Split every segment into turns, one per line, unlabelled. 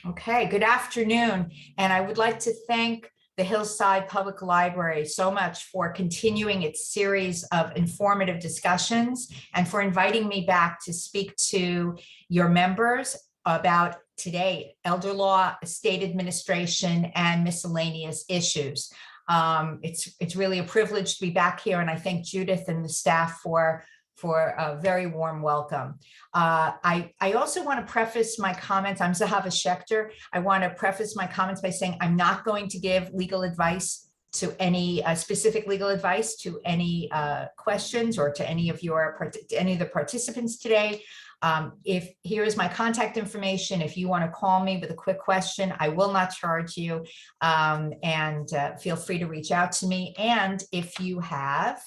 Okay, good afternoon. And I would like to thank the Hillside Public Library so much for continuing its series of informative discussions and for inviting me back to speak to your members about today, elder law, estate administration, and miscellaneous issues. It's really a privilege to be back here, and I thank Judith and the staff for a very warm welcome. I also want to preface my comments. I'm Zahava Schechter. I want to preface my comments by saying I'm not going to give legal advice to any specific legal advice to any questions or to any of the participants today. If here is my contact information, if you want to call me with a quick question, I will not charge you, and feel free to reach out to me. And if you have,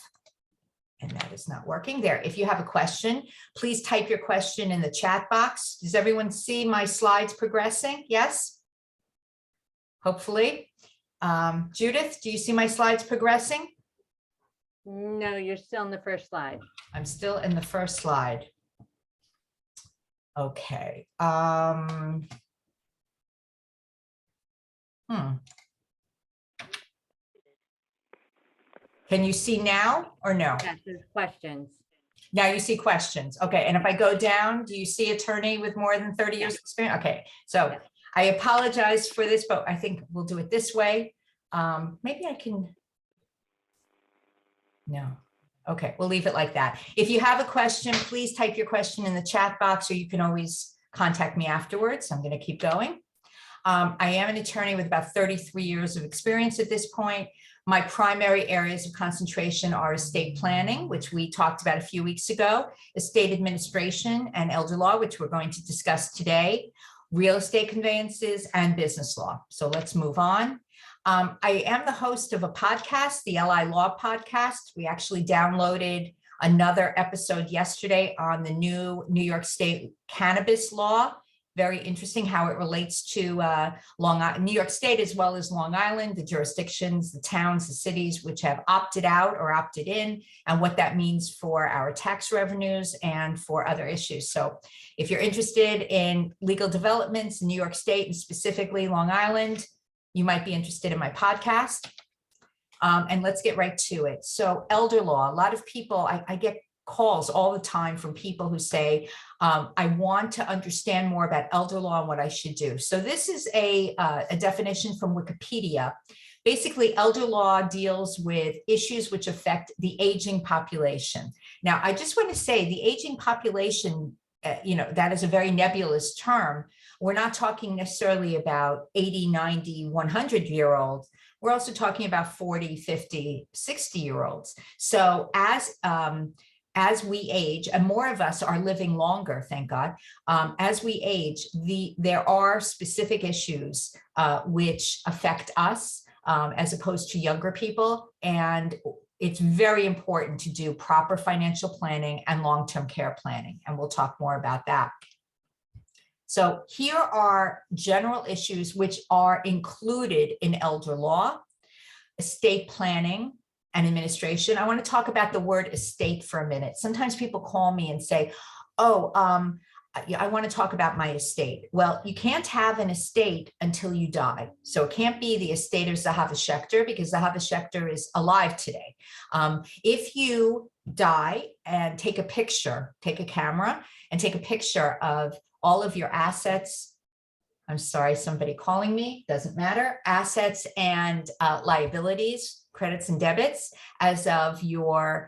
and that is not working there. If you have a question, please type your question in the chat box. Does everyone see my slides progressing? Yes? Hopefully. Judith, do you see my slides progressing?
No, you're still in the first slide.
I'm still in the first slide. Okay. Can you see now or no?
Yes, there's questions.
Now you see questions. Okay. And if I go down, do you see attorney with more than 30 years experience? Okay. So I apologize for this, but I think we'll do it this way. Maybe I can. No. Okay. We'll leave it like that. If you have a question, please type your question in the chat box, or you can always contact me afterwards. I'm going to keep going. I am an attorney with about 33 years of experience at this point. My primary areas of concentration are estate planning, which we talked about a few weeks ago, estate administration and elder law, which we're going to discuss today, real estate conveyances, and business law. So let's move on. I am the host of a podcast, the LI Law Podcast. We actually downloaded another episode yesterday on the new New York State cannabis law. Very interesting how it relates to New York State, as well as Long Island, the jurisdictions, the towns, the cities which have opted out or opted in, and what that means for our tax revenues and for other issues. So if you're interested in legal developments in New York State and specifically Long Island, you might be interested in my podcast. And let's get right to it. So elder law, a lot of people, I get calls all the time from people who say, I want to understand more about elder law and what I should do. So this is a definition from Wikipedia. Basically, elder law deals with issues which affect the aging population. Now, I just want to say the aging population, that is a very nebulous term. We're not talking necessarily about 80, 90, 100-year-olds. We're also talking about 40, 50, 60-year-olds. So as we age, and more of us are living longer, thank God, as we age, there are specific issues which affect us as opposed to younger people. And it's very important to do proper financial planning and long-term care planning. And we'll talk more about that. So here are general issues which are included in elder law, estate planning, and administration. I want to talk about the word estate for a minute. Sometimes people call me and say, oh, I want to talk about my estate. Well, you can't have an estate until you die. So it can't be the estate of Zahava Schechter, because Zahava Schechter is alive today. If you die and take a camera and take a picture of all of your assets, I'm sorry, somebody calling me, doesn't matter, assets and liabilities, credits and debits as of the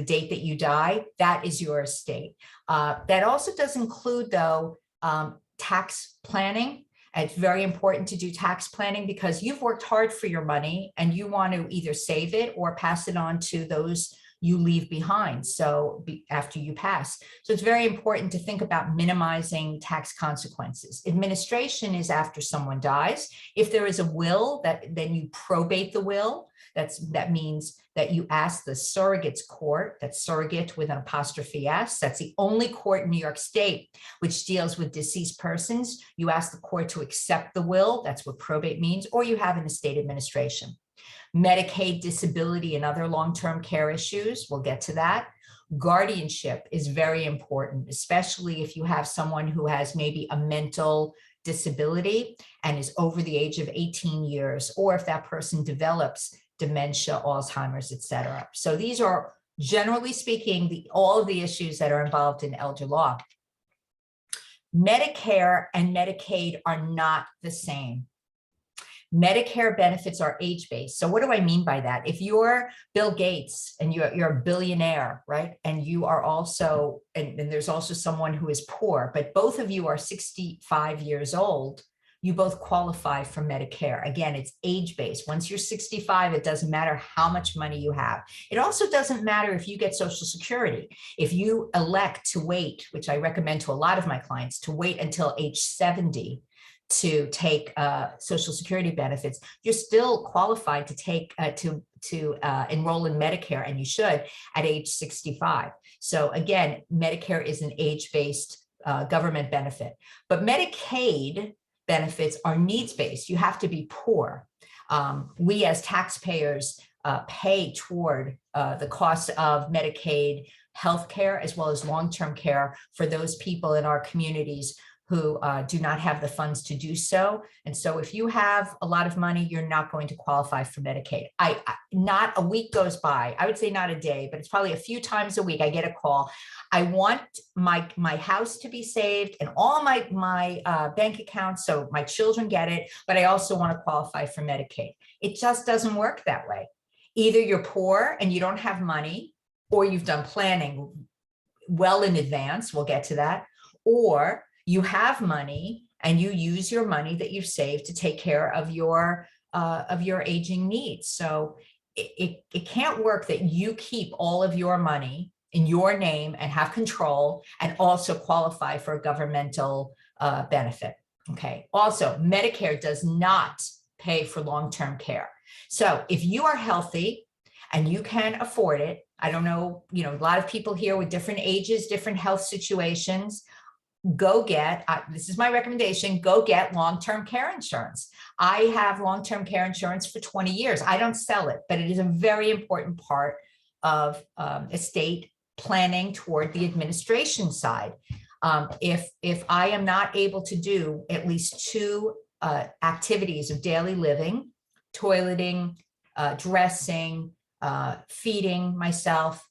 date that you die, that is your estate. That also does include, though, tax planning. It's very important to do tax planning because you've worked hard for your money and you want to either save it or pass it on to those you leave behind. So after you pass. So it's very important to think about minimizing tax consequences. Administration is after someone dies. If there is a will, then you probate the will. That means that you ask the surrogate's court, that's surrogate with an apostrophe S. That's the only court in New York State which deals with deceased persons. You ask the court to accept the will. That's what probate means, or you have an estate administration. Medicaid, disability, and other long-term care issues. We'll get to that. guardianship is very important, especially if you have someone who has maybe a mental disability and is over the age of 18 years, or if that person develops dementia, Alzheimer's, etc. So these are, generally speaking, all of the issues that are involved in elder law. Medicare and Medicaid are not the same. Medicare benefits are age-based. So what do I mean by that? If you're Bill Gates and you're a billionaire, right? And you are also, and there's also someone who is poor, but both of you are 65 years old, you both qualify for Medicare. Again, it's age-based. Once you're 65, it doesn't matter how much money you have. It also doesn't matter if you get Social Security. If you elect to wait, which I recommend to a lot of my clients, to wait until age 70 to take Social Security benefits, you're still qualified to take to enroll in Medicare, and you should at age 65. So again, Medicare is an age-based government benefit, but Medicaid benefits are needs-based. You have to be poor. We as taxpayers pay toward the cost of Medicaid healthcare as well as long-term care for those people in our communities who do not have the funds to do so. And so if you have a lot of money, you're not going to qualify for Medicaid. Not a week goes by, I would say not a day, but it's probably a few times a week I get a call. I want my house to be saved and all my bank accounts so my children get it, but I also want to qualify for Medicaid. It just doesn't work that way. Either you're poor and you don't have money, or you've done planning well in advance, we'll get to that, or you have money and you use your money that you've saved to take care of your aging needs. So it can't work that you keep all of your money in your name and have control and also qualify for a governmental benefit. Okay. Also, Medicare does not pay for long-term care. So if you are healthy and you can afford it, I don't know, a lot of people here with different ages, different health situations, go get, this is my recommendation, go get long-term care insurance. I have long-term care insurance for 20 years. I don't sell it, but it is a very important part of estate planning toward the administration side. If I am not able to do at least 2 activities of daily living, toileting, dressing, feeding myself,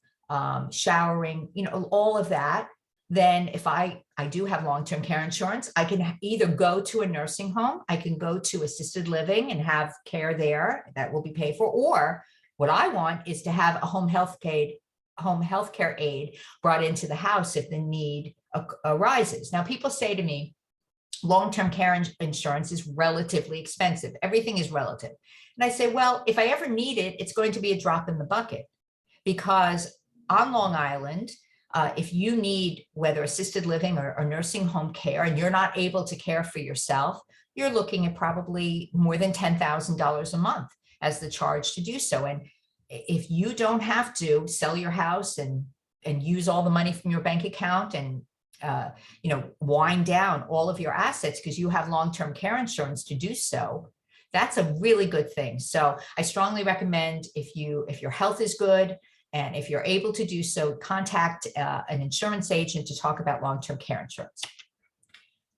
showering, all of that, then if I do have long-term care insurance, I can either go to a nursing home, I can go to assisted living and have care there that will be paid for, or what I want is to have a home health care aide brought into the house if the need arises. Now, people say to me, long-term care insurance is relatively expensive. Everything is relative. And I say, well, if I ever need it, it's going to be a drop in the bucket, because on Long Island, if you need whether assisted living or nursing home care and you're not able to care for yourself, you're looking at probably more than $10,000 a month as the charge to do so. And if you don't have to sell your house and use all the money from your bank account and wind down all of your assets because you have long-term care insurance to do so, that's a really good thing. So I strongly recommend, if your health is good, and if you're able to do so, contact an insurance agent to talk about long-term care insurance.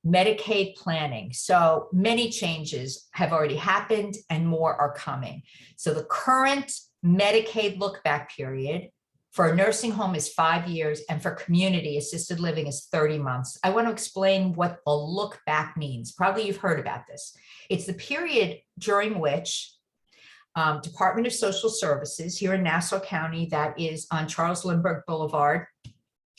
Medicaid planning. So many changes have already happened and more are coming. So the current Medicaid look-back period for a nursing home is 5 years, and for community assisted living is 30 months. I want to explain what a look-back means. Probably you've heard about this. It's the period during which Department of Social Services here in Nassau County, that is on Charles Lindbergh Boulevard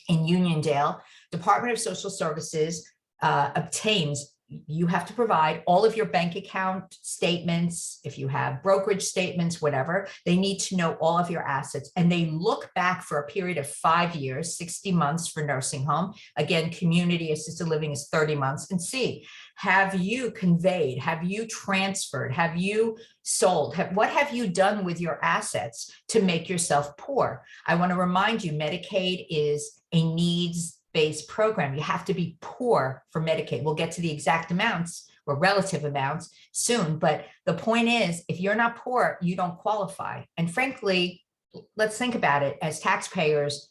in Uniondale, Department of Social Services obtains, you have to provide all of your bank account statements. If you have brokerage statements, whatever, they need to know all of your assets. And they look back for a period of 5 years, 60 months for nursing home. Again, community assisted living is 30 months, and see, have you conveyed, have you transferred, have you sold, what have you done with your assets to make yourself poor? I want to remind you, Medicaid is a needs-based program. You have to be poor for Medicaid. We'll get to the exact amounts or relative amounts soon, but the point is, if you're not poor, you don't qualify. And frankly, let's think about it. As taxpayers,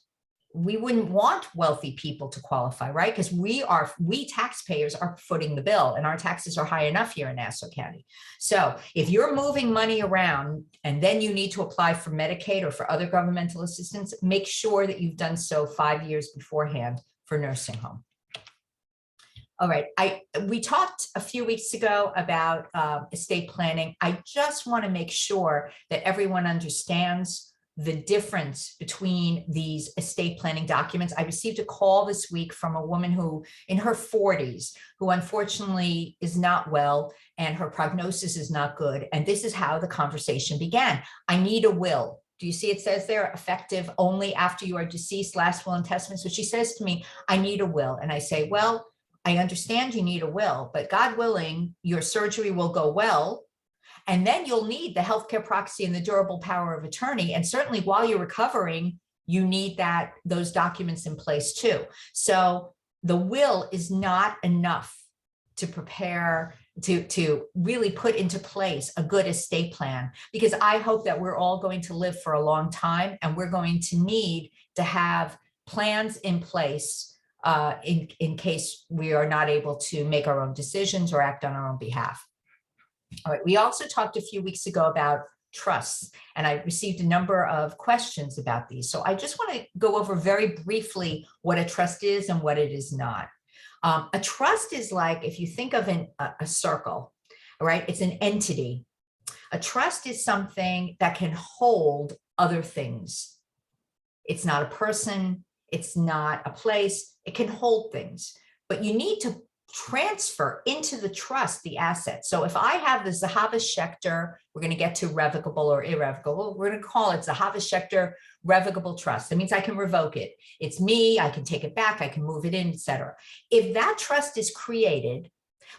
we wouldn't want wealthy people to qualify, right? Because we taxpayers are footing the bill, and our taxes are high enough here in Nassau County. So if you're moving money around and then you need to apply for Medicaid or for other governmental assistance, make sure that you've done so 5 years beforehand for nursing home. All right, we talked a few weeks ago about estate planning. I just want to make sure that everyone understands the difference between these estate planning documents. I received a call this week from a woman who in her 40s, who unfortunately is not well and her prognosis is not good. And this is how the conversation began. I need a will. Do you see it says there effective only after you are deceased, last will and testament? So she says to me, I need a will. And I say, well, I understand you need a will, but God willing, your surgery will go well. And then you'll need the healthcare proxy and the durable power of attorney. And certainly while you're recovering, you need those documents in place too. So the will is not enough to prepare to really put into place a good estate plan, because I hope that we're all going to live for a long time, and we're going to need to have plans in place in case we are not able to make our own decisions or act on our own behalf. All right, we also talked a few weeks ago about trusts, and I received a number of questions about these. So I just want to go over very briefly what a trust is and what it is not. A trust is like, if you think of a circle, all right, it's an entity. A trust is something that can hold other things. It's not a person, it's not a place, it can hold things, but you need to transfer into the trust the assets. So if I have the Zahava Schechter, we're going to get to revocable or irrevocable, we're going to call it Zahava Schechter Revocable Trust. That means I can revoke it. It's me, I can take it back, I can move it in, etc. If that trust is created,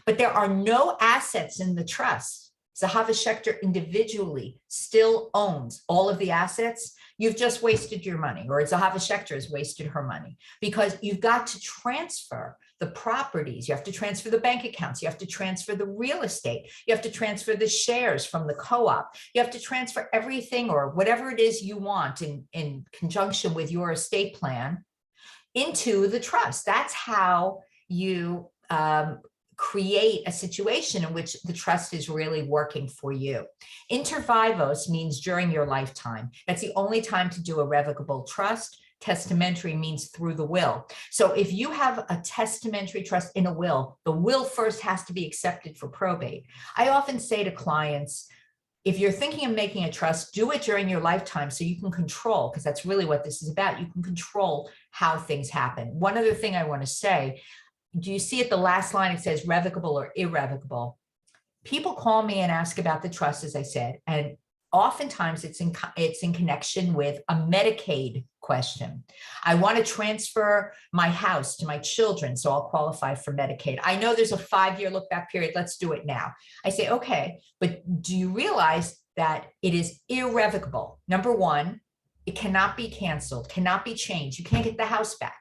but there are no assets in the trust, Zahava Schechter individually still owns all of the assets, you've just wasted your money, or Zahava Schechter has wasted her money, because you've got to transfer the properties, you have to transfer the bank accounts, you have to transfer the real estate, you have to transfer the shares from the co-op, you have to transfer everything or whatever it is you want in conjunction with your estate plan into the trust. That's how you create a situation in which the trust is really working for you. Inter vivos means during your lifetime. That's the only time to do a revocable trust. Testamentary means through the will. So if you have a testamentary trust in a will, the will first has to be accepted for probate. I often say to clients, if you're thinking of making a trust, do it during your lifetime so you can control, because that's really what this is about. You can control how things happen. One other thing I want to say, do you see at the last line, it says revocable or irrevocable? People call me and ask about the trust, as I said, and oftentimes it's in connection with a Medicaid question. I want to transfer my house to my children, so I'll qualify for Medicaid. I know there's a 5-year look back period. Let's do it now. I say, okay, but do you realize that it is irrevocable? Number one, it cannot be canceled, cannot be changed. You can't get the house back.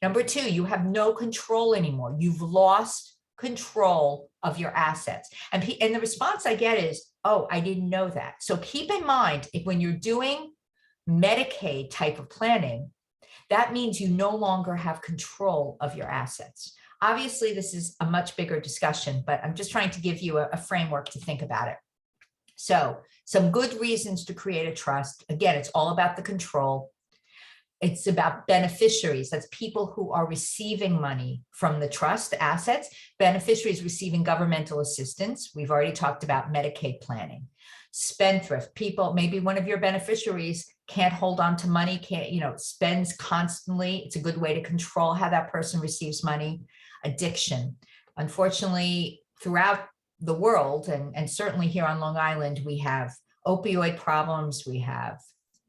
Number two, you have no control anymore. You've lost control of your assets. And the response I get is, oh, I didn't know that. So keep in mind, when you're doing Medicaid type of planning, that means you no longer have control of your assets. Obviously, this is a much bigger discussion, but I'm just trying to give you a framework to think about it. So some good reasons to create a trust. Again, it's all about the control. It's about beneficiaries. That's people who are receiving money from the trust assets. Beneficiaries receiving governmental assistance. We've already talked about Medicaid planning. Spendthrift people, maybe one of your beneficiaries can't hold on to money, spends constantly. It's a good way to control how that person receives money. Addiction. Unfortunately, throughout the world, and certainly here on Long Island, we have opioid problems, we have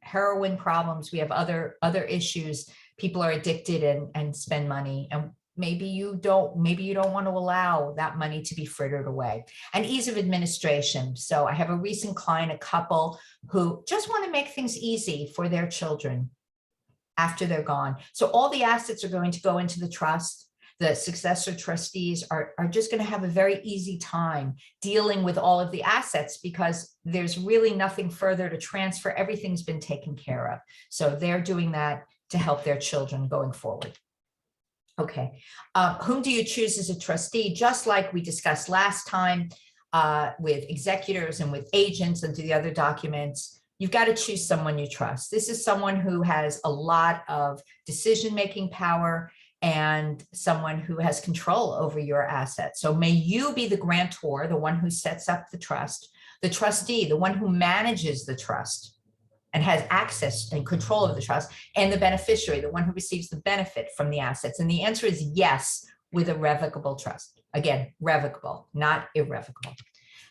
heroin problems, we have other issues. People are addicted and spend money, and maybe you don't want to allow that money to be frittered away. And ease of administration. So I have a recent client, a couple who just want to make things easy for their children after they're gone. So all the assets are going to go into the trust. The successor trustees are just going to have a very easy time dealing with all of the assets, because there's really nothing further to transfer. Everything's been taken care of. So they're doing that to help their children going forward. Okay, whom do you choose as a trustee? Just like we discussed last time with executors and with agents and the other documents, you've got to choose someone you trust. This is someone who has a lot of decision-making power and someone who has control over your assets. So may you be the grantor, the one who sets up the trust, the trustee, the one who manages the trust and has access and control of the trust, and the beneficiary, the one who receives the benefit from the assets. And the answer is yes, with a revocable trust. Again, revocable, not irrevocable.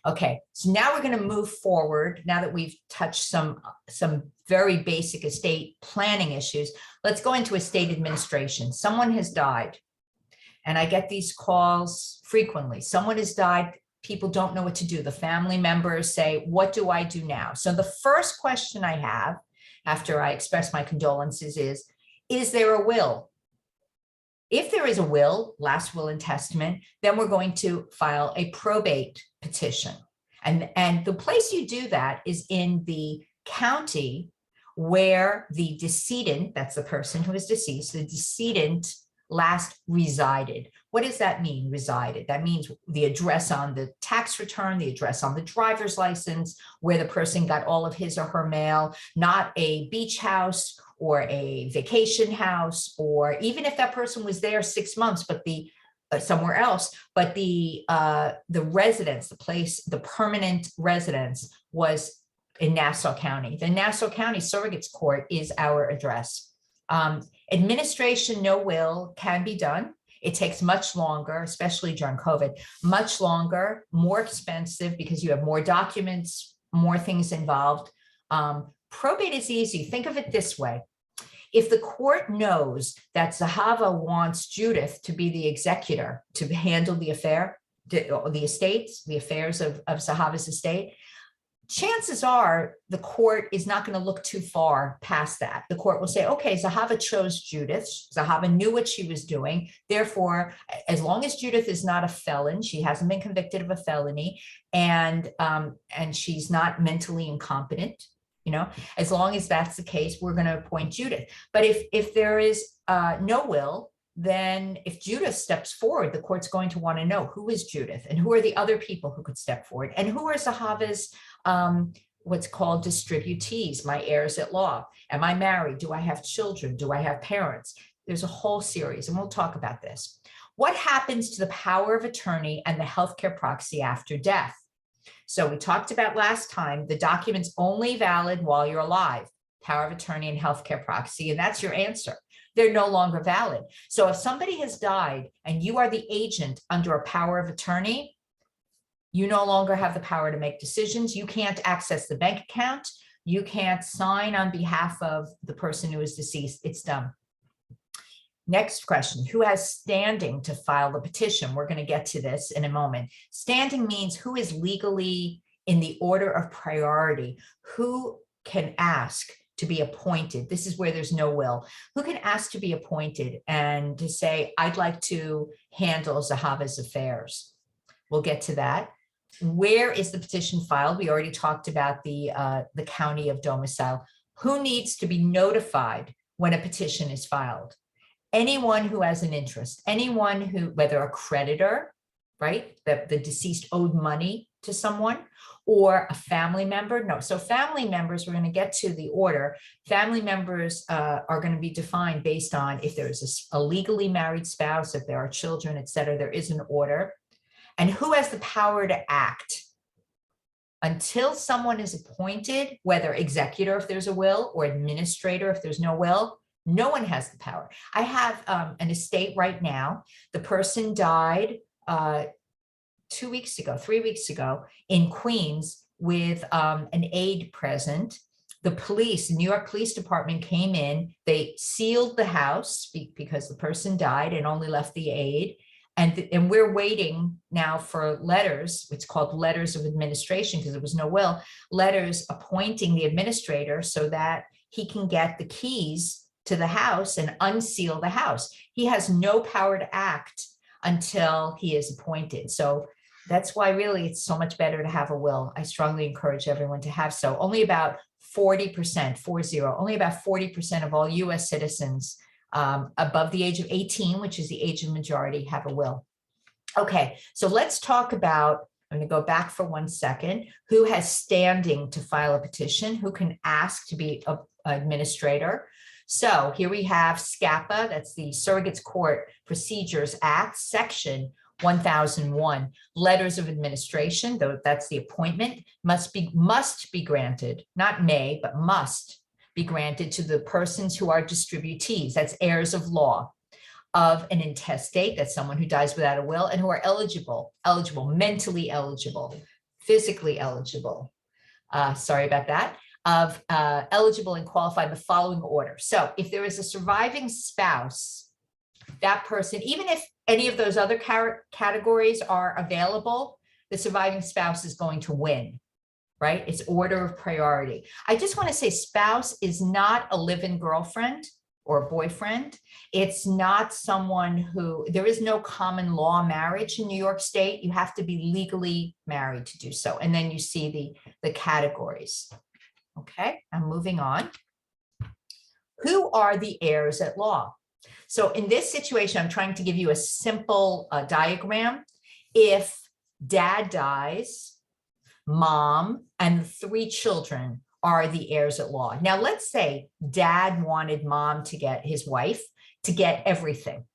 Okay, so now we're going to move forward. Now that we've touched some very basic estate planning issues, let's go into estate administration. Someone has died, and I get these calls frequently. Someone has died. People don't know what to do. The family members say, what do I do now? So the first question I have after I express my condolences is there a will? If there is a will, last will and testament, then we're going to file a probate petition. And the place you do that is in the county where the decedent, that's the person who is deceased, the decedent last resided. What does that mean, resided? That means the address on the tax return, the address on the driver's license, where the person got all of his or her mail, not a beach house or a vacation house, or even if that person was there 6 months, but the somewhere else, but the residence, the place, the permanent residence was in Nassau County. The Nassau County Surrogates Court is our address. Administration, no will can be done. It takes much longer, especially during COVID, much longer, more expensive because you have more documents, more things involved. Probate is easy. Think of it this way. If the court knows that Zahava wants Judith to be the executor, to handle the affair, the estates, the affairs of Zahava's estate, chances are the court is not going to look too far past that. The court will say, okay, Zahava chose Judith. Zahava knew what she was doing. Therefore, as long as Judith is not a felon, she hasn't been convicted of a felony, and she's not mentally incompetent, you know, as long as that's the case, we're going to appoint Judith. But if there is no will, then if Judith steps forward, the court's going to want to know who is Judith and who are the other people who could step forward and who are Zahava's what's called distributees, my heirs at law. Am I married? Do I have children? Do I have parents? There's a whole series, and we'll talk about this. What happens to the power of attorney and the healthcare proxy after death? So we talked about last time, the document's only valid while you're alive, power of attorney and healthcare proxy, and that's your answer. They're no longer valid. So if somebody has died and you are the agent under a power of attorney, you no longer have the power to make decisions. You can't access the bank account. You can't sign on behalf of the person who is deceased. It's done. Next question, who has standing to file the petition? We're going to get to this in a moment. Standing means who is legally in the order of priority, who can ask to be appointed. This is where there's no will. Who can ask to be appointed and to say, I'd like to handle Zahava's affairs? We'll get to that. Where is the petition filed? We already talked about the county of domicile. Who needs to be notified when a petition is filed? Anyone who has an interest, anyone who, whether a creditor, right, that the deceased owed money to someone, or a family member. No, so family members, we're going to get to the order. Family members are going to be defined based on if there's a legally married spouse, if there are children, et cetera, there is an order. And who has the power to act? Until someone is appointed, whether executor if there's a will, or administrator if there's no will, no one has the power. I have an estate right now. The person died 3 weeks ago in Queens with an aide present. The police, the New York Police Department came in, they sealed the house because the person died and only left the aide. And we're waiting now for letters, it's called letters of administration because there was no will, letters appointing the administrator so that he can get the keys to the house and unseal the house. He has no power to act until he is appointed. So that's why really it's so much better to have a will. I strongly encourage everyone to have so. Only about 40%, 40, only about 40% of all US citizens above the age of 18, which is the age of majority, have a will. Okay, so let's talk about, I'm going to go back for 1 second, who has standing to file a petition, who can ask to be an administrator. So here we have SCAPA, that's the Surrogates Court Procedures Act, Section 1001. Letters of administration, though that's the appointment, must be granted, not may, but must be granted to the persons who are distributees, that's heirs of law, of an intestate, that's someone who dies without a will, and who are eligible, mentally eligible, physically eligible, sorry about that, of eligible and qualified in the following order. So if there is a surviving spouse, that person, even if any of those other categories are available, the surviving spouse is going to win, right? It's order of priority. I just want to say spouse is not a live-in girlfriend or boyfriend. It's not someone who, there is no common law marriage in New York State. You have to be legally married to do so. And then you see the categories. Okay, I'm moving on. Who are the heirs at law? So in this situation, I'm trying to give you a simple diagram. If dad dies, mom and 3 children are the heirs at law. Now, let's say dad wanted mom to get his wife to get everything.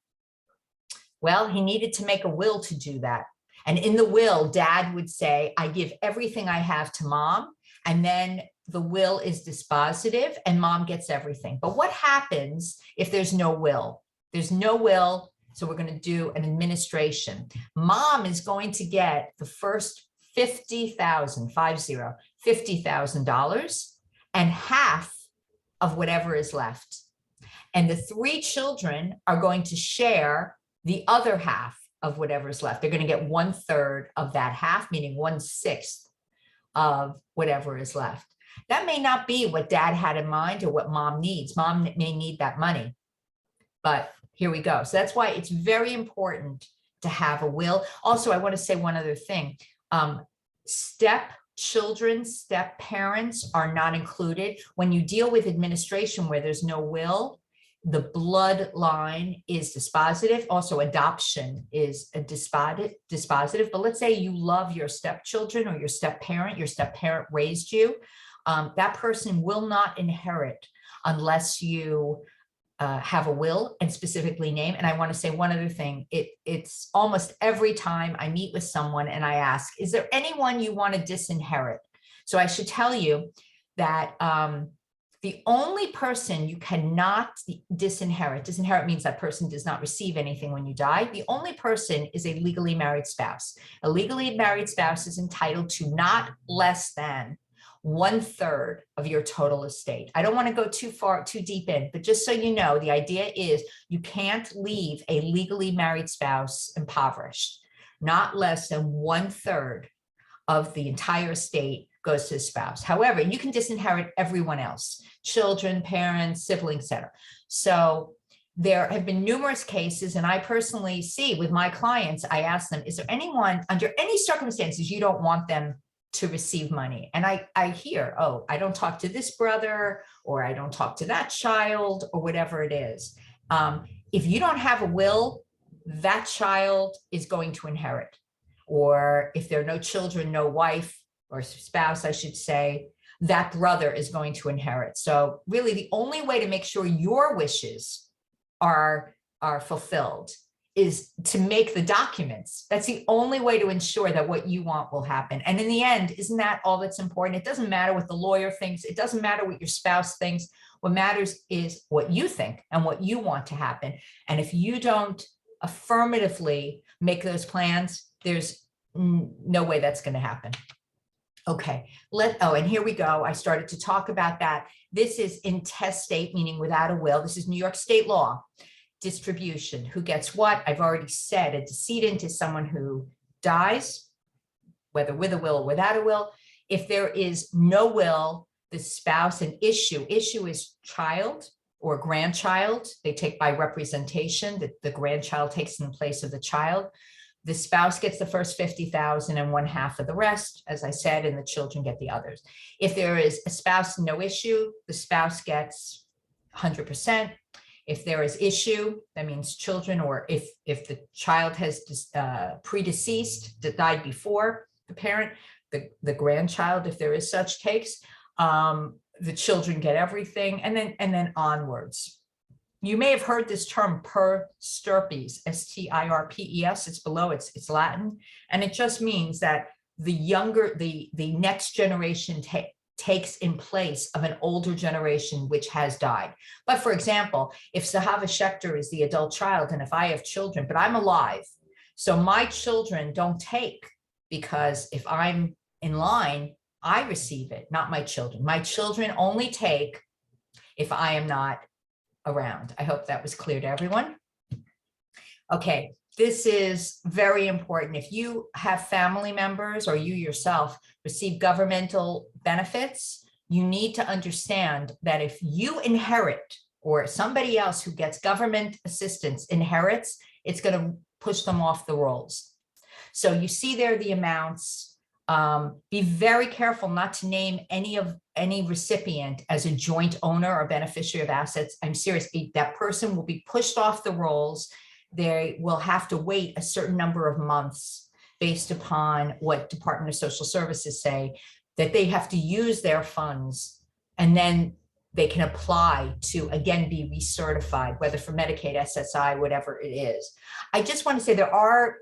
Well, he needed to make a will to do that. And in the will, dad would say, I give everything I have to mom, and then the will is dispositive and mom gets everything. But what happens if there's no will? There's no will, so we're going to do an administration. Mom is going to get the first $50,000 and half of whatever is left. And the 3 children are going to share the other half of whatever is left. They're going to get 1/3 of that half, meaning 1/6 of whatever is left. That may not be what dad had in mind or what mom needs. Mom may need that money, but here we go. So that's why it's very important to have a will. Also, I want to say one other thing. Step children, step parents are not included. When you deal with administration where there's no will, the bloodline is dispositive. Also, adoption is a dispositive. But let's say you love your stepchildren or your step parent raised you. That person will not inherit unless you have a will and specifically name. And I want to say one other thing. It's almost every time I meet with someone and I ask, is there anyone you want to disinherit? So I should tell you that the only person you cannot disinherit means that person does not receive anything when you die. The only person is a legally married spouse. A legally married spouse is entitled to not less than 1/3 of your total estate. I don't want to go too deep in, but just so you know, the idea is you can't leave a legally married spouse impoverished. Not less than 1/3 of the entire estate goes to the spouse. However, you can disinherit everyone else, children, parents, siblings, etc. So there have been numerous cases, and I personally see with my clients, I ask them, is there anyone under any circumstances you don't want them to receive money? And I hear, oh, I don't talk to this brother, or I don't talk to that child, or whatever it is. If you don't have a will, that child is going to inherit. Or if there are no children, no wife or spouse, I should say, that brother is going to inherit. So really the only way to make sure your wishes are fulfilled is to make the documents. That's the only way to ensure that what you want will happen. And in the end, isn't that all that's important? It doesn't matter what the lawyer thinks. It doesn't matter what your spouse thinks. What matters is what you think and what you want to happen. And if you don't affirmatively make those plans, there's no way that's going to happen. Okay, and here we go. I started to talk about that. This is intestate, meaning without a will. This is New York State law. Distribution, who gets what? I've already said a decedent is someone who dies, whether with a will or without a will. If there is no will, the spouse, an issue is child or grandchild. They take by representation, that the grandchild takes in place of the child. The spouse gets the first 50,000 and one half of the rest, as I said, and the children get the others. If there is a spouse, no issue, the spouse gets 100%. If there is issue, that means children, or if the child has predeceased, that died before the parent, the grandchild, if there is such case, the children get everything, and then onwards. You may have heard this term per stirpes, S-T-I-R-P-E-S. It's below, it's Latin, and it just means that the next generation takes in place of an older generation which has died. But for example, if Zahava Schechter is the adult child, and if I have children, but I'm alive, so my children don't take, because if I'm in line, I receive it, not my children. My children only take if I am not around. I hope that was clear to everyone. Okay, this is very important. If you have family members or you yourself receive governmental benefits, you need to understand that if you inherit, or somebody else who gets government assistance inherits, it's going to push them off the rolls. So you see there the amounts. Be very careful not to name any recipient as a joint owner or beneficiary of assets. I'm serious. That person will be pushed off the rolls. They will have to wait a certain number of months based upon what Department of Social Services say, that they have to use their funds, and then they can apply to again be recertified, whether for Medicaid, SSI, whatever it is. I just want to say there are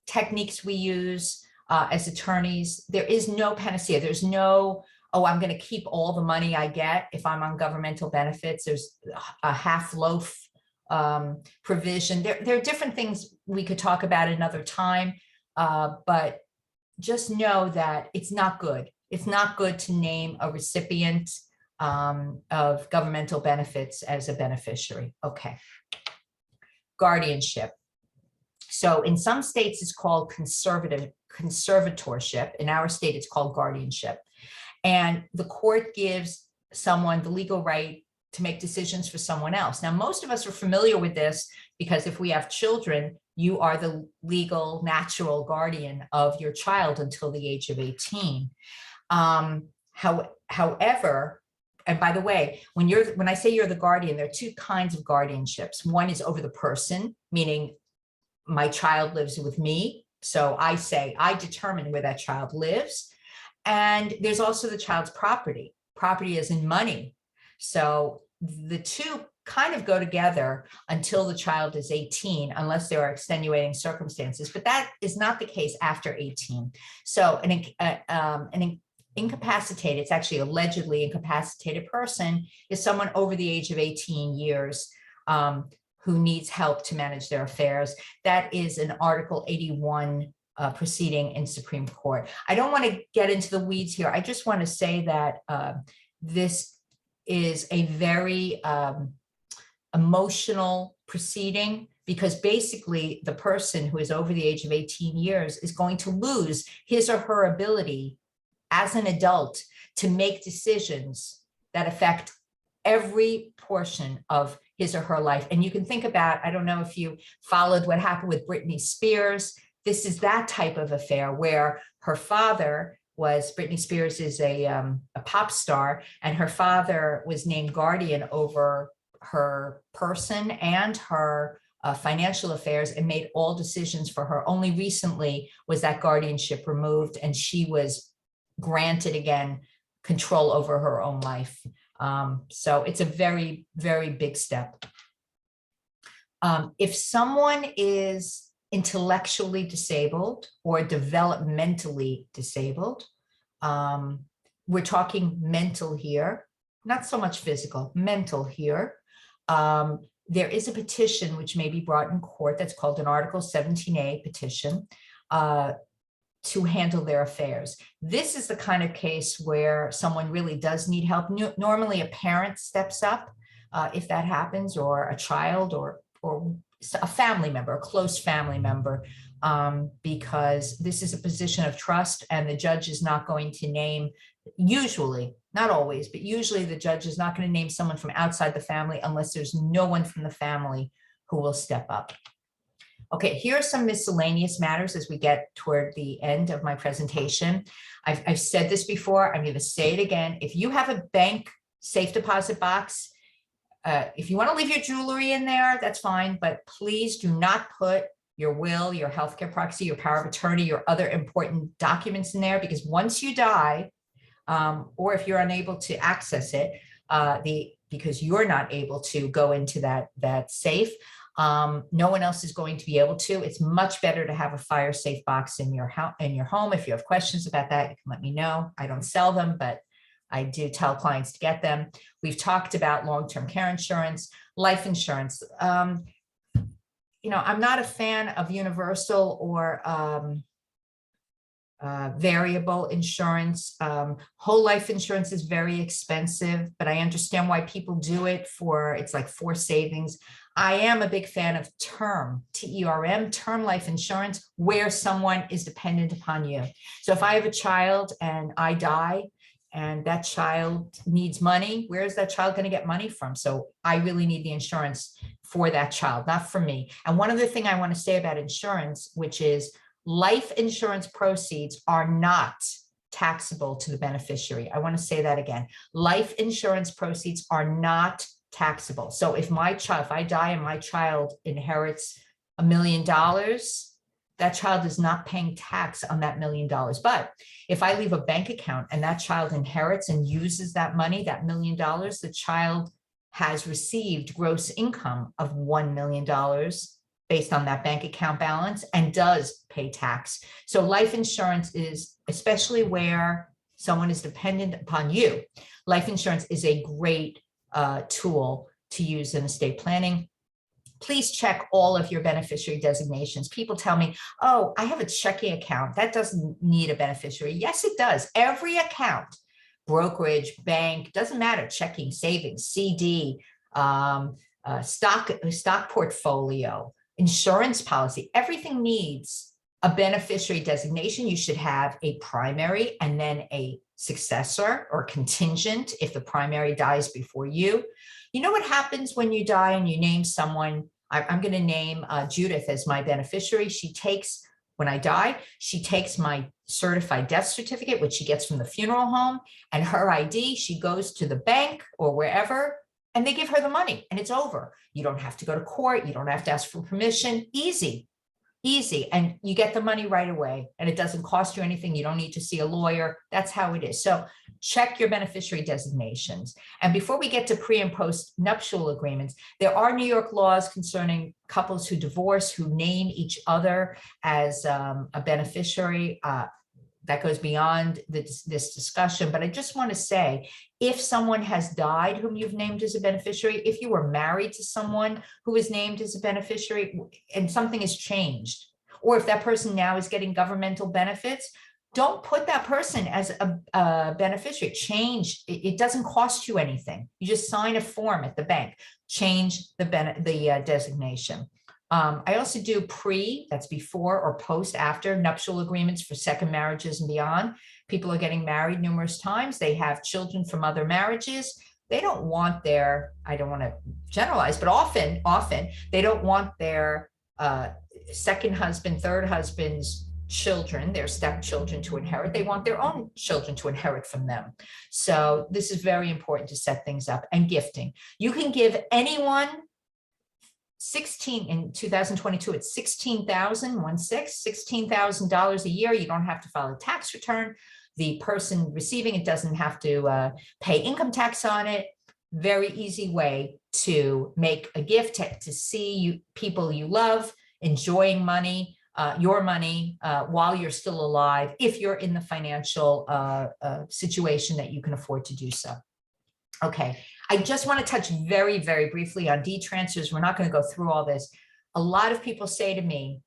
techniques we use as attorneys. There is no panacea. There's no, oh, I'm going to keep all the money I get if I'm on governmental benefits. There's a half loaf provision. There are different things we could talk about another time, but just know that it's not good. It's not good to name a recipient of governmental benefits as a beneficiary. Okay. Guardianship. So in some states, it's called conservatorship. In our state, it's called guardianship. And the court gives someone the legal right to make decisions for someone else. Now, most of us are familiar with this because if we have children, you are the legal, natural guardian of your child until the age of 18. However, and by the way, when I say you're the guardian, there are two kinds of guardianships. One is over the person, meaning my child lives with me. So I say, I determine where that child lives. And there's also the child's property. Property is in money. So the two kind of go together until the child is 18, unless there are extenuating circumstances. But that is not the case after 18. So an incapacitated, it's actually allegedly incapacitated person, is someone over the age of 18 years who needs help to manage their affairs. That is an Article 81 proceeding in Supreme Court. I don't want to get into the weeds here. I just want to say that this is a very emotional proceeding, because basically the person who is over the age of 18 years is going to lose his or her ability as an adult to make decisions that affect every portion of his or her life. And you can think about, I don't know if you followed what happened with Britney Spears. This is that type of affair where her father was, Britney Spears is a pop star, and her father was named guardian over her person and her financial affairs and made all decisions for her. Only recently was that guardianship removed, and she was granted again control over her own life. So it's a very, very big step. If someone is intellectually disabled or developmentally disabled, we're talking mental here, not so much physical, mental here. There is a petition which may be brought in court that's called an Article 17A petition to handle their affairs. This is the kind of case where someone really does need help. Normally a parent steps up if that happens, or a child, or a family member, a close family member, because this is a position of trust, and the judge is not going to name, usually, not always, but usually the judge is not going to name someone from outside the family unless there's no one from the family who will step up. Okay, here are some miscellaneous matters as we get toward the end of my presentation. I've said this before, I'm going to say it again. If you have a bank safe deposit box, if you want to leave your jewelry in there, that's fine, but please do not put your will, your healthcare proxy, your power of attorney, your other important documents in there, because once you die, or if you're unable to access it, because you're not able to go into that safe, no one else is going to be able to. It's much better to have a fire safe box in your home. If you have questions about that, you can let me know. I don't sell them, but I do tell clients to get them. We've talked about long-term care insurance, life insurance. I'm not a fan of universal or variable insurance. Whole life insurance is very expensive, but I understand why people do it it's like for savings. I am a big fan of term, TERM, term life insurance, where someone is dependent upon you. So if I have a child and I die and that child needs money, where is that child going to get money from? So I really need the insurance for that child, not for me. And one other thing I want to say about insurance, which is life insurance proceeds are not taxable to the beneficiary. I want to say that again. Life insurance proceeds are not taxable. So if I die and my child inherits $1 million, that child is not paying tax on that $1 million. But if I leave a bank account and that child inherits and uses that money, that $1 million, the child has received gross income of $1 million based on that bank account balance and does pay tax. So life insurance is, especially where someone is dependent upon you, life insurance is a great tool to use in estate planning. Please check all of your beneficiary designations. People tell me, oh, I have a checking account. That doesn't need a beneficiary. Yes, it does. Every account, brokerage, bank, doesn't matter, checking, savings, CD, stock portfolio, insurance policy, everything needs a beneficiary designation. You should have a primary and then a successor or contingent if the primary dies before you. You know what happens when you die and you name someone? I'm going to name Judith as my beneficiary. When I die, she takes my certified death certificate, which she gets from the funeral home, and her ID. She goes to the bank or wherever, and they give her the money and it's over. You don't have to go to court. You don't have to ask for permission. Easy. And you get the money right away and it doesn't cost you anything. You don't need to see a lawyer. That's how it is. So check your beneficiary designations. And before we get to pre and post nuptial agreements, there are New York laws concerning couples who divorce, who name each other as a beneficiary. That goes beyond this discussion, but I just want to say, if someone has died whom you've named as a beneficiary, if you were married to someone who is named as a beneficiary and something has changed, or if that person now is getting governmental benefits, don't put that person as a beneficiary. Change, it doesn't cost you anything. You just sign a form at the bank, change the designation. I also do that's before or post after nuptial agreements for second marriages and beyond. People are getting married numerous times. They have children from other marriages. They don't want I don't want to generalize, but often they don't want their second husband, third husband's children, their stepchildren to inherit. They want their own children to inherit from them. So this is very important to set things up. And gifting. You can give anyone in 2022, it's $16,000 a year. You don't have to file a tax return. The person receiving it doesn't have to pay income tax on it. Very easy way to make a gift, to see people you love enjoying your money while you're still alive, if you're in the financial situation that you can afford to do so. Okay, I just want to touch very, very briefly on deed transfers. We're not going to go through all this. A lot of people say to me,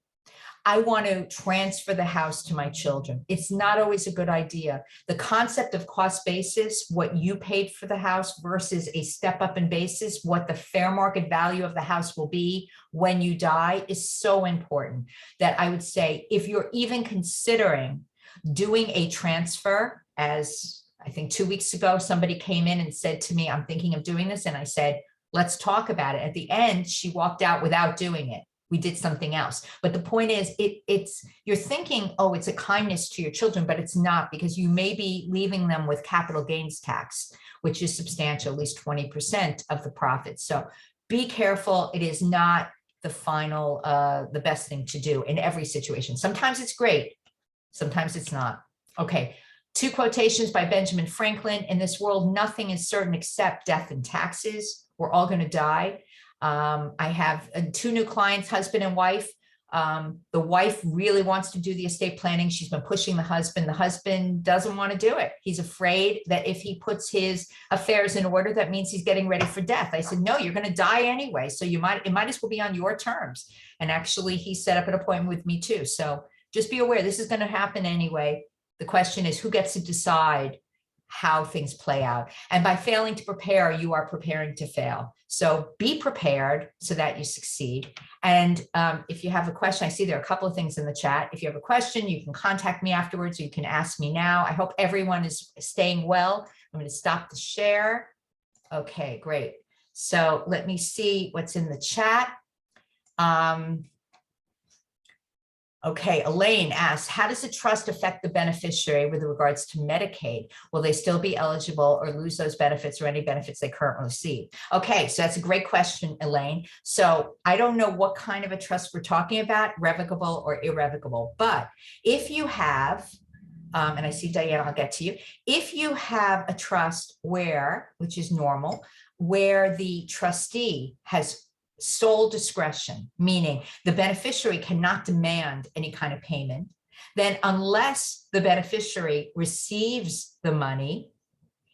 I want to transfer the house to my children. It's not always a good idea. The concept of cost basis, what you paid for the house versus a step up in basis, what the fair market value of the house will be when you die, is so important that I would say, if you're even considering doing a transfer, as I think 2 weeks ago, somebody came in and said to me, I'm thinking of doing this. And I said, let's talk about it. At the end, she walked out without doing it. we did something else. But the point is, you're thinking, oh, it's a kindness to your children, but it's not, because you may be leaving them with capital gains tax, which is substantial, at least 20% of the profits. So be careful. It is not the final, the best thing to do in every situation. Sometimes it's great. Sometimes it's not. Okay. 2 quotations by Benjamin Franklin. In this world, nothing is certain except death and taxes. We're all going to die. I have 2 new clients, husband and wife. The wife really wants to do the estate planning. She's been pushing the husband. The husband doesn't want to do it. He's afraid that if he puts his affairs in order, that means he's getting ready for death. I said, no, you're going to die anyway. So it might as well be on your terms. And actually he set up an appointment with me too. So just be aware, this is going to happen anyway. The question is, who gets to decide how things play out? And by failing to prepare, you are preparing to fail. So be prepared so that you succeed. And if you have a question, I see there are a couple of things in the chat. If you have a question, you can contact me afterwards, or you can ask me now. I hope everyone is staying well. I'm going to stop the share. Okay, great. So let me see what's in the chat. Okay, Elaine asks, how does the trust affect the beneficiary with regards to Medicaid? Will they still be eligible or lose those benefits or any benefits they currently receive? Okay, so that's a great question, Elaine. So I don't know what kind of a trust we're talking about, revocable or irrevocable, but if you have, and I see Diane, I'll get to you. If you have a trust where, which is normal, where the trustee has sole discretion, meaning the beneficiary cannot demand any kind of payment, then unless the beneficiary receives the money,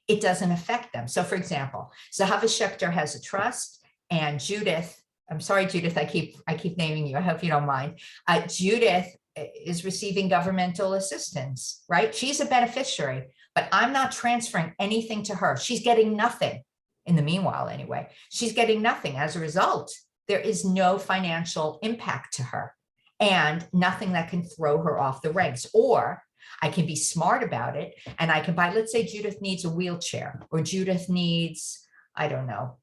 it doesn't affect them. So for example, Zahava Schechter has a trust, and Judith, I'm sorry, Judith, I keep naming you, I hope you don't mind. Judith is receiving governmental assistance, right? She's a beneficiary, but I'm not transferring anything to her. She's getting nothing. In the meanwhile, anyway, she's getting nothing. As a result, there is no financial impact to her and nothing that can throw her off the ranks. Or I can be smart about it and I can buy, let's say Judith needs a wheelchair, or Judith needs, I don't know,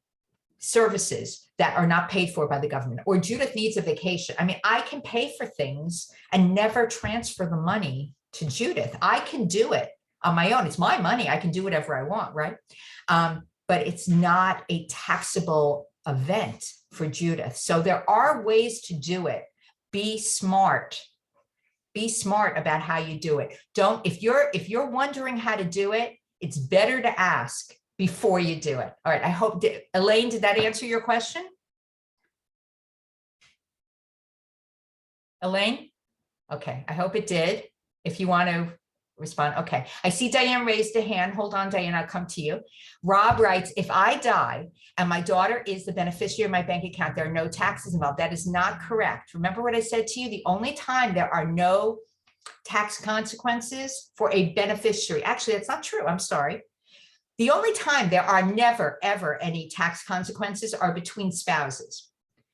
services that are not paid for by the government, or Judith needs a vacation. I mean, I can pay for things and never transfer the money to Judith. I can do it on my own. It's my money. I can do whatever I want, right? But it's not a taxable event for Judith. So there are ways to do it. Be smart. Be smart about how you do it. If you're wondering how to do it, it's better to ask before you do it. All right, I hope, Elaine, did that answer your question? Elaine? Okay, I hope it did. If you want to respond. Okay, I see Diane raised a hand. Hold on, Diane, I'll come to you. Rob writes, if I die and my daughter is the beneficiary of my bank account, there are no taxes involved. That is not correct. Remember what I said to you? The only time there are no tax consequences for a beneficiary. Actually, that's not true. I'm sorry. The only time there are never, ever any tax consequences are between spouses.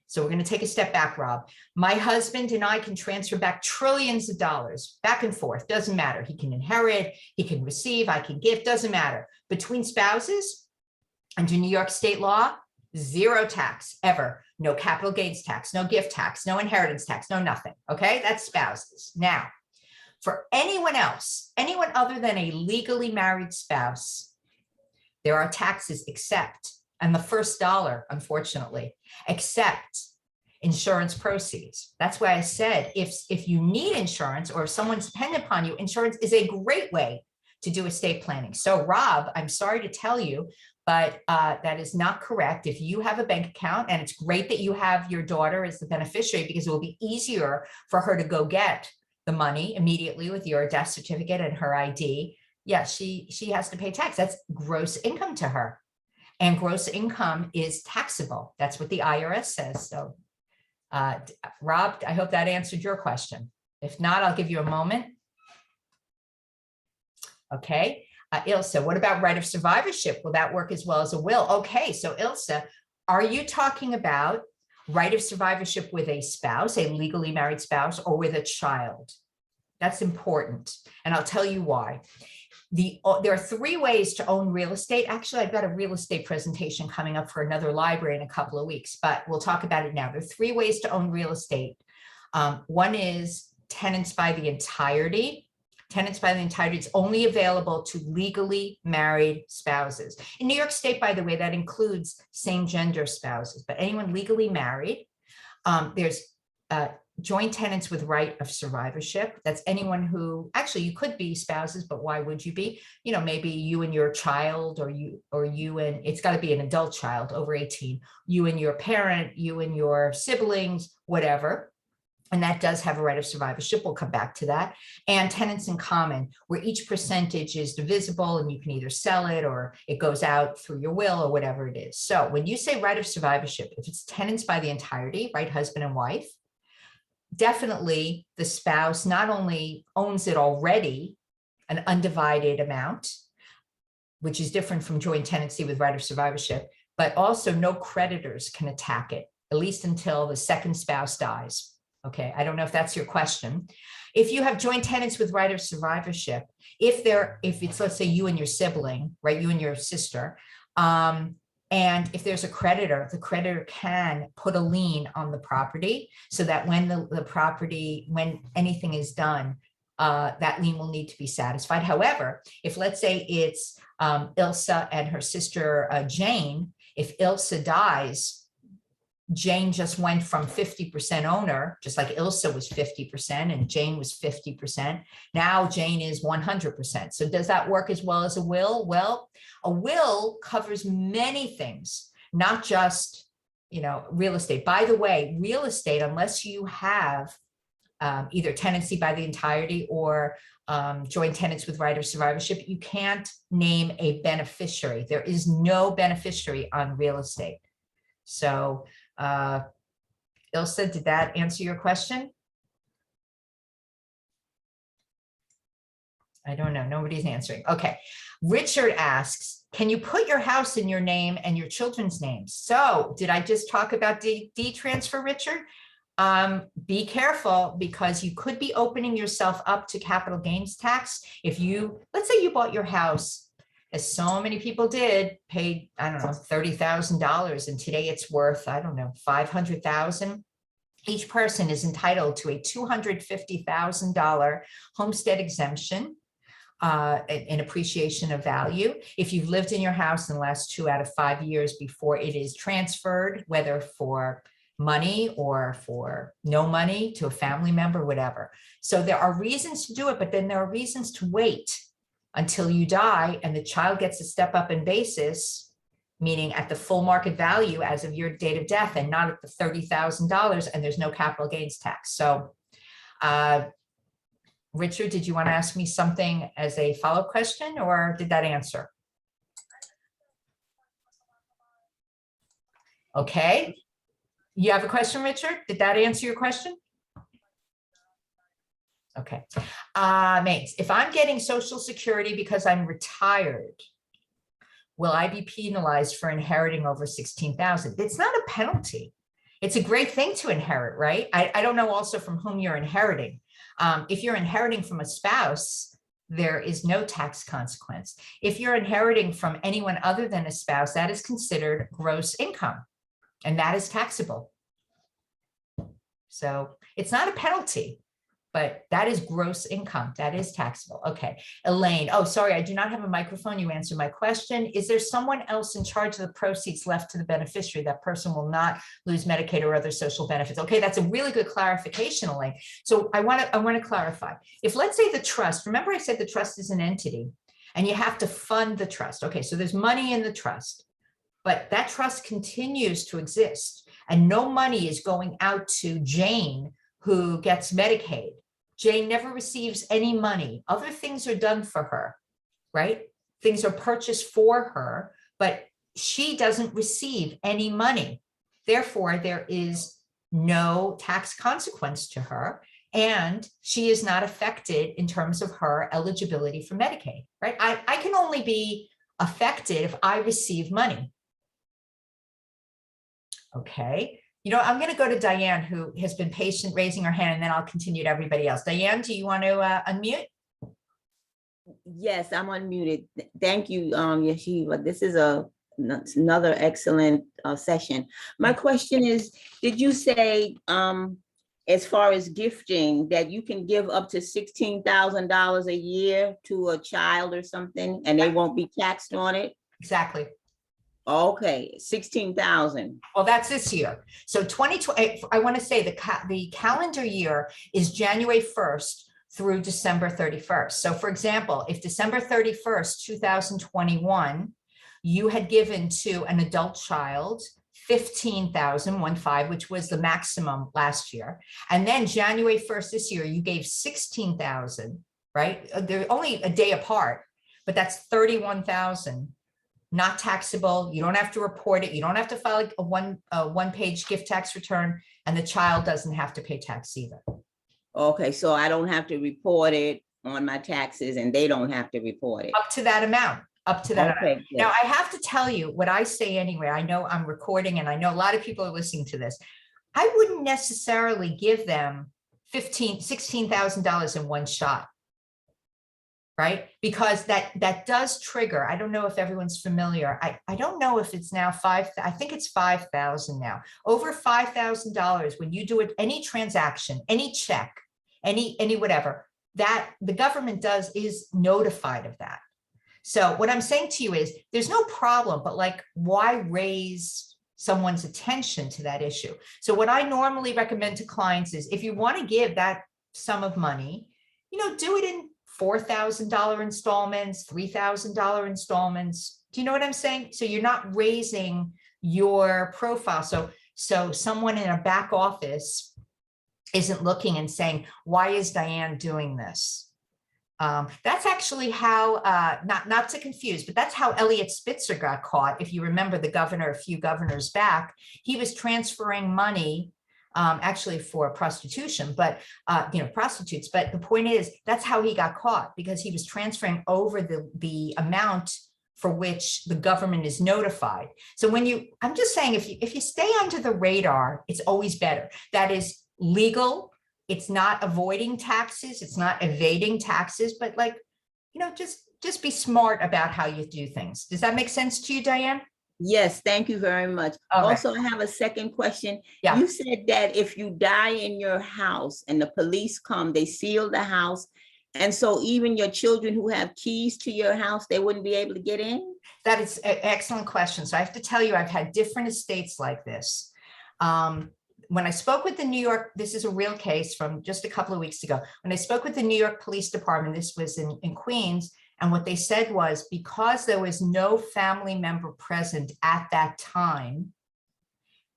So we're going to take a step back, Rob. My husband and I can transfer back trillions of dollars back and forth. Doesn't matter. He can inherit, he can receive, I can give, doesn't matter. Between spouses, under New York state law, zero tax ever. No capital gains tax, no gift tax, no inheritance tax, no nothing. Okay, that's spouses. Now, for anyone else, anyone other than a legally married spouse, there are taxes except, and the first dollar, unfortunately, except insurance proceeds. That's why I said, if you need insurance or if someone's dependent upon you, insurance is a great way to do estate planning. So Rob, I'm sorry to tell you, but that is not correct. If you have a bank account, and it's great that you have your daughter as the beneficiary, because it will be easier for her to go get the money immediately with your death certificate and her ID. Yes, she has to pay tax. That's gross income to her. And gross income is taxable. That's what the IRS says. So, Rob, I hope that answered your question. If not, I'll give you a moment. Okay. Ilse, what about right of survivorship? Will that work as well as a will? Okay. So Ilse, are you talking about right of survivorship with a spouse, a legally married spouse, or with a child? That's important. And I'll tell you why. There are three ways to own real estate. Actually, I've got a real estate presentation coming up for another library in a couple of weeks, but we'll talk about it now. There are three ways to own real estate. One is tenants by the entirety. Tenants by the entirety is only available to legally married spouses. In New York State, by the way, that includes same gender spouses, but anyone legally married. There's joint tenants with right of survivorship. That's anyone who, actually you could be spouses, but why would you be? You know, maybe you and your child, or you and, it's got to be an adult child over 18, you and your parent, you and your siblings, whatever. And that does have a right of survivorship. We'll come back to that. And tenants in common, where each percentage is divisible and you can either sell it or it goes out through your will or whatever it is. So when you say right of survivorship, if it's tenants by the entirety, right, husband and wife, definitely the spouse not only owns it already, an undivided amount, which is different from joint tenancy with right of survivorship, but also no creditors can attack it, at least until the second spouse dies. Okay, I don't know if that's your question. If you have joint tenants with right of survivorship, if it's, let's say you and your sibling, right, you and your sister, and if there's a creditor, the creditor can put a lien on the property so that when the property, when anything is done, that lien will need to be satisfied. However, if let's say it's Ilsa and her sister Jane, if Ilsa dies, Jane just went from 50% owner, just like Ilsa was 50% and Jane was 50%. Now Jane is 100%. So does that work as well as a will? Well, a will covers many things, not just, you know, real estate. By the way, real estate, unless you have either tenancy by the entirety or joint tenants with right of survivorship, you can't name a beneficiary. There is no beneficiary on real estate. So Ilsa, did that answer your question? I don't know. Nobody's answering. Okay. Richard asks, can you put your house in your name and your children's names? So did I just talk about deed transfer, Richard? Be careful, because you could be opening yourself up to capital gains tax. If you, let's say you bought your house, as so many people did, paid, I don't know, $30,000, and today it's worth, I don't know, $500,000. Each person is entitled to a $250,000 homestead exemption in appreciation of value. If you've lived in your house in the last 2 out of 5 years before it is transferred, whether for money or for no money to a family member, whatever. So there are reasons to do it, but then there are reasons to wait until you die and the child gets to step up in basis, meaning at the full market value as of your date of death and not at the $30,000, and there's no capital gains tax. So Richard, did you want to ask me something as a follow-up question, or did that answer? Okay. You have a question, Richard? Did that answer your question? Okay. Mates, if I'm getting Social Security because I'm retired, will I be penalized for inheriting over 16,000? It's not a penalty. It's a great thing to inherit, right? I don't know also from whom you're inheriting. If you're inheriting from a spouse, there is no tax consequence. If you're inheriting from anyone other than a spouse, that is considered gross income, and that is taxable. So it's not a penalty, but that is gross income. That is taxable. Okay. Elaine, oh, sorry, I do not have a microphone. You answered my question. Is there someone else in charge of the proceeds left to the beneficiary? That person will not lose Medicaid or other social benefits. Okay, that's a really good clarification, Elaine. So I want to clarify. If, let's say, the trust, remember I said the trust is an entity and you have to fund the trust. Okay, so there's money in the trust, but that trust continues to exist and no money is going out to Jane who gets Medicaid. Jane never receives any money. Other things are done for her, right? Things are purchased for her, but she doesn't receive any money. Therefore, there is no tax consequence to her, and she is not affected in terms of her eligibility for Medicaid, right? I can only be affected if I receive money. Okay. You know, I'm going to go to Diane, who has been patient raising her hand, and then I'll continue to everybody else. Diane, do you want to unmute?
Yes, I'm unmuted. Thank you, Yeshiva. This is another excellent session. My question is, did you say, as far as gifting, that you can give up to $16,000 a year to a child or something, and they won't be taxed on it?
Exactly.
Okay, 16,000.
Well, that's this year. So 2020, I want to say the calendar year is January 1st through December 31st. So for example, if December 31st, 2021, you had given to an adult child 15,015, which was the maximum last year. And then January 1st this year, you gave 16,000, right? They're only a day apart, but that's 31,000. Not taxable. You don't have to report it. You don't have to file a one-page gift tax return, and the child doesn't have to pay tax either.
Okay, so I don't have to report it on my taxes, and they don't have to report it.
Up to that amount, up to that amount.
Okay, good.
Now, I have to tell you what I say anyway. I know I'm recording, and I know a lot of people are listening to this. I wouldn't necessarily give them $16,000 in one shot. Right? Because that does trigger. I don't know if everyone's familiar. I don't know if it's now I think it's 5,000 now. Over $5,000 when you do it, any transaction, any check, any whatever, that the government is notified of that. So what I'm saying to you is there's no problem, but like, why raise someone's attention to that issue? So what I normally recommend to clients is if you want to give that sum of money, do it in $4,000 installments, $3,000 installments. Do you know what I'm saying? So you're not raising your profile. So someone in a back office isn't looking and saying, why is Diane doing this? That's actually how, not to confuse, but that's how Eliot Spitzer got caught. If you remember the governor, a few governors back, he was transferring money actually for prostitution, but prostitutes. But the point is, that's how he got caught, because he was transferring over the amount for which the government is notified. So I'm just saying, if you stay under the radar, it's always better. That is legal. It's not avoiding taxes. It's not evading taxes, but just be smart about how you do things. Does that make sense to you, Diane?
Yes, thank you very much.
Okay.
Also, I have a second question.
Yeah.
You said that if you die in your house and the police come, they seal the house. And so even your children who have keys to your house, they wouldn't be able to get in?
That is an excellent question. So I have to tell you, I've had different estates like this. When I spoke with the New York, this is a real case from just a couple of weeks ago. When I spoke with the New York Police Department, this was in Queens, and what they said was, because there was no family member present at that time,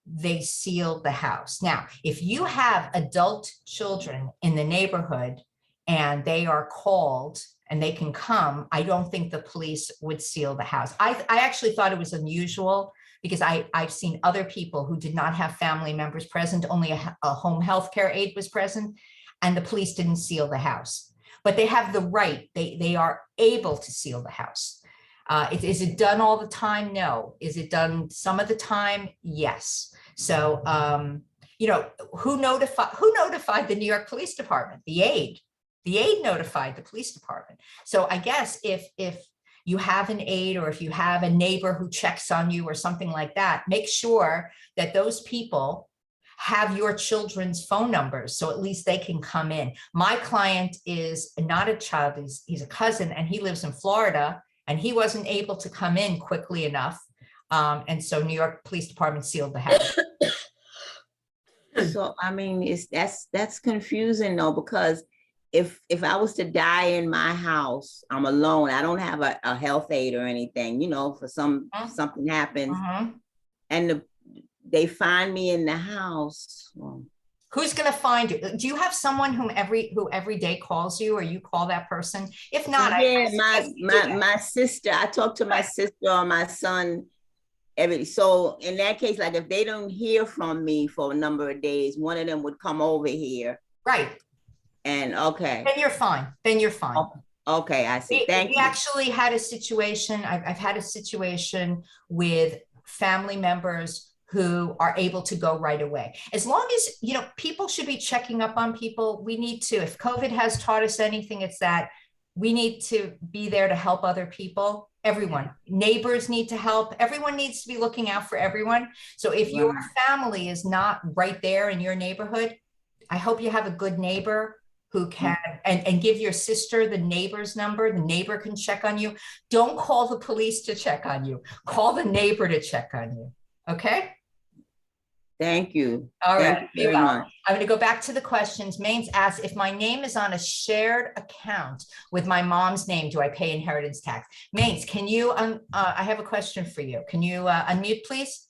they sealed the house. Now, if you have adult children in the neighborhood and they are called and they can come, I don't think the police would seal the house. I actually thought it was unusual, because I've seen other people who did not have family members present, only a home health care aide was present, and the police didn't seal the house. But they have the right, they are able to seal the house. Is it done all the time? No. Is it done some of the time? Yes. So, who notified the New York Police Department? The aide notified the police department. So I guess if you have an aide, or if you have a neighbor who checks on you or something like that, make sure that those people have your children's phone numbers, so at least they can come in. My client is not a child, he's a cousin, and he lives in Florida, and he wasn't able to come in quickly enough. And so New York Police Department sealed the house.
So, I mean, that's confusing though, because if I was to die in my house, I'm alone, I don't have a health aide or anything, for something happens, and they find me in the house.
Who's going to find you? Do you have someone who every day calls you, or you call that person? If not,
yeah, my sister, I talk to my sister or my son so in that case, like if they don't hear from me for a number of days, one of them would come over here.
Right.
And okay.
Then you're fine.
Okay, I see. Thank you.
We actually had a situation, I've had a situation with family members who are able to go right away. As long as, people should be checking up on people. We need to, if COVID has taught us anything, it's that we need to be there to help other people. Everyone, neighbors need to help. Everyone needs to be looking out for everyone. So if your
Right.
family is not right there in your neighborhood, I hope you have a good neighbor who can, and give your sister the neighbor's number. The neighbor can check on you. Don't call the police to check on you. Call the neighbor to check on you. Okay?
Thank you.
All
Thank
right.
you
Be
very
well.
much.
I'm going to go back to the questions. Maine's asked, if my name is on a shared account with my mom's name, do I pay inheritance tax? Maine's, can you, I have a question for you. Can you unmute, please?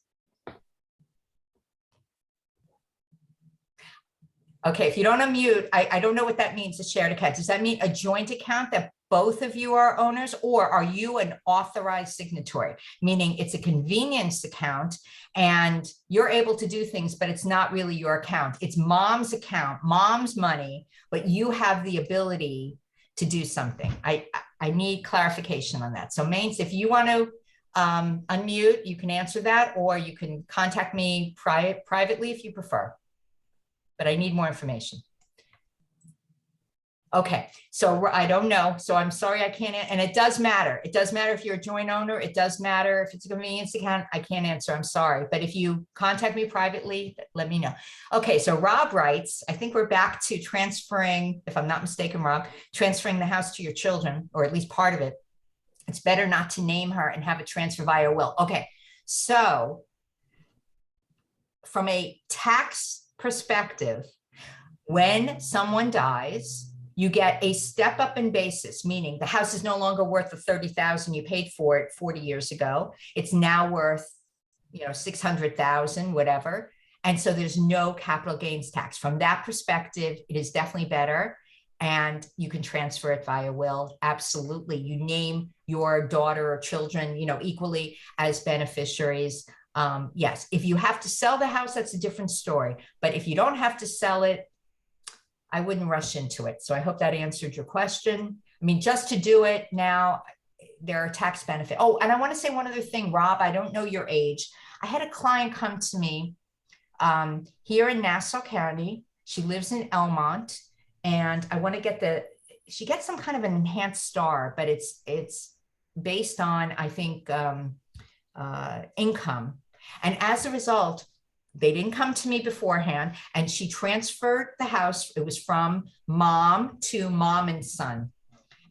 Okay, if you don't unmute, I don't know what that means, a shared account. Does that mean a joint account that both of you are owners, or are you an authorized signatory? Meaning it's a convenience account and you're able to do things, but it's not really your account. It's mom's account, mom's money, but you have the ability to do something. I need clarification on that. So Mains, if you want to unmute, you can answer that, or you can contact me privately if you prefer. But I need more information. Okay, so I don't know. So I'm sorry I can't, and it does matter. It does matter if you're a joint owner. It does matter if it's a convenience account. I can't answer, I'm sorry. But if you contact me privately, let me know. Okay, so Rob writes, I think we're back to transferring, if I'm not mistaken, Rob, transferring the house to your children, or at least part of it. It's better not to name her and have it transfer via will. Okay, so from a tax perspective, when someone dies, you get a step up in basis, meaning the house is no longer worth the $30,000 you paid for it 40 years ago. It's now worth, 600,000, whatever. And so there's no capital gains tax. From that perspective, it is definitely better. And you can transfer it via will. Absolutely. You name your daughter or children, equally as beneficiaries. Yes, if you have to sell the house, that's a different story. But if you don't have to sell it, I wouldn't rush into it. So I hope that answered your question. I mean, just to do it now, there are tax benefits. Oh, and I want to say one other thing, Rob, I don't know your age. I had a client come to me here in Nassau County. She lives in Elmont, and I want to get she gets some kind of an enhanced star, but it's based on, I think, income. And as a result, they didn't come to me beforehand, and she transferred the house. It was from mom to mom and son.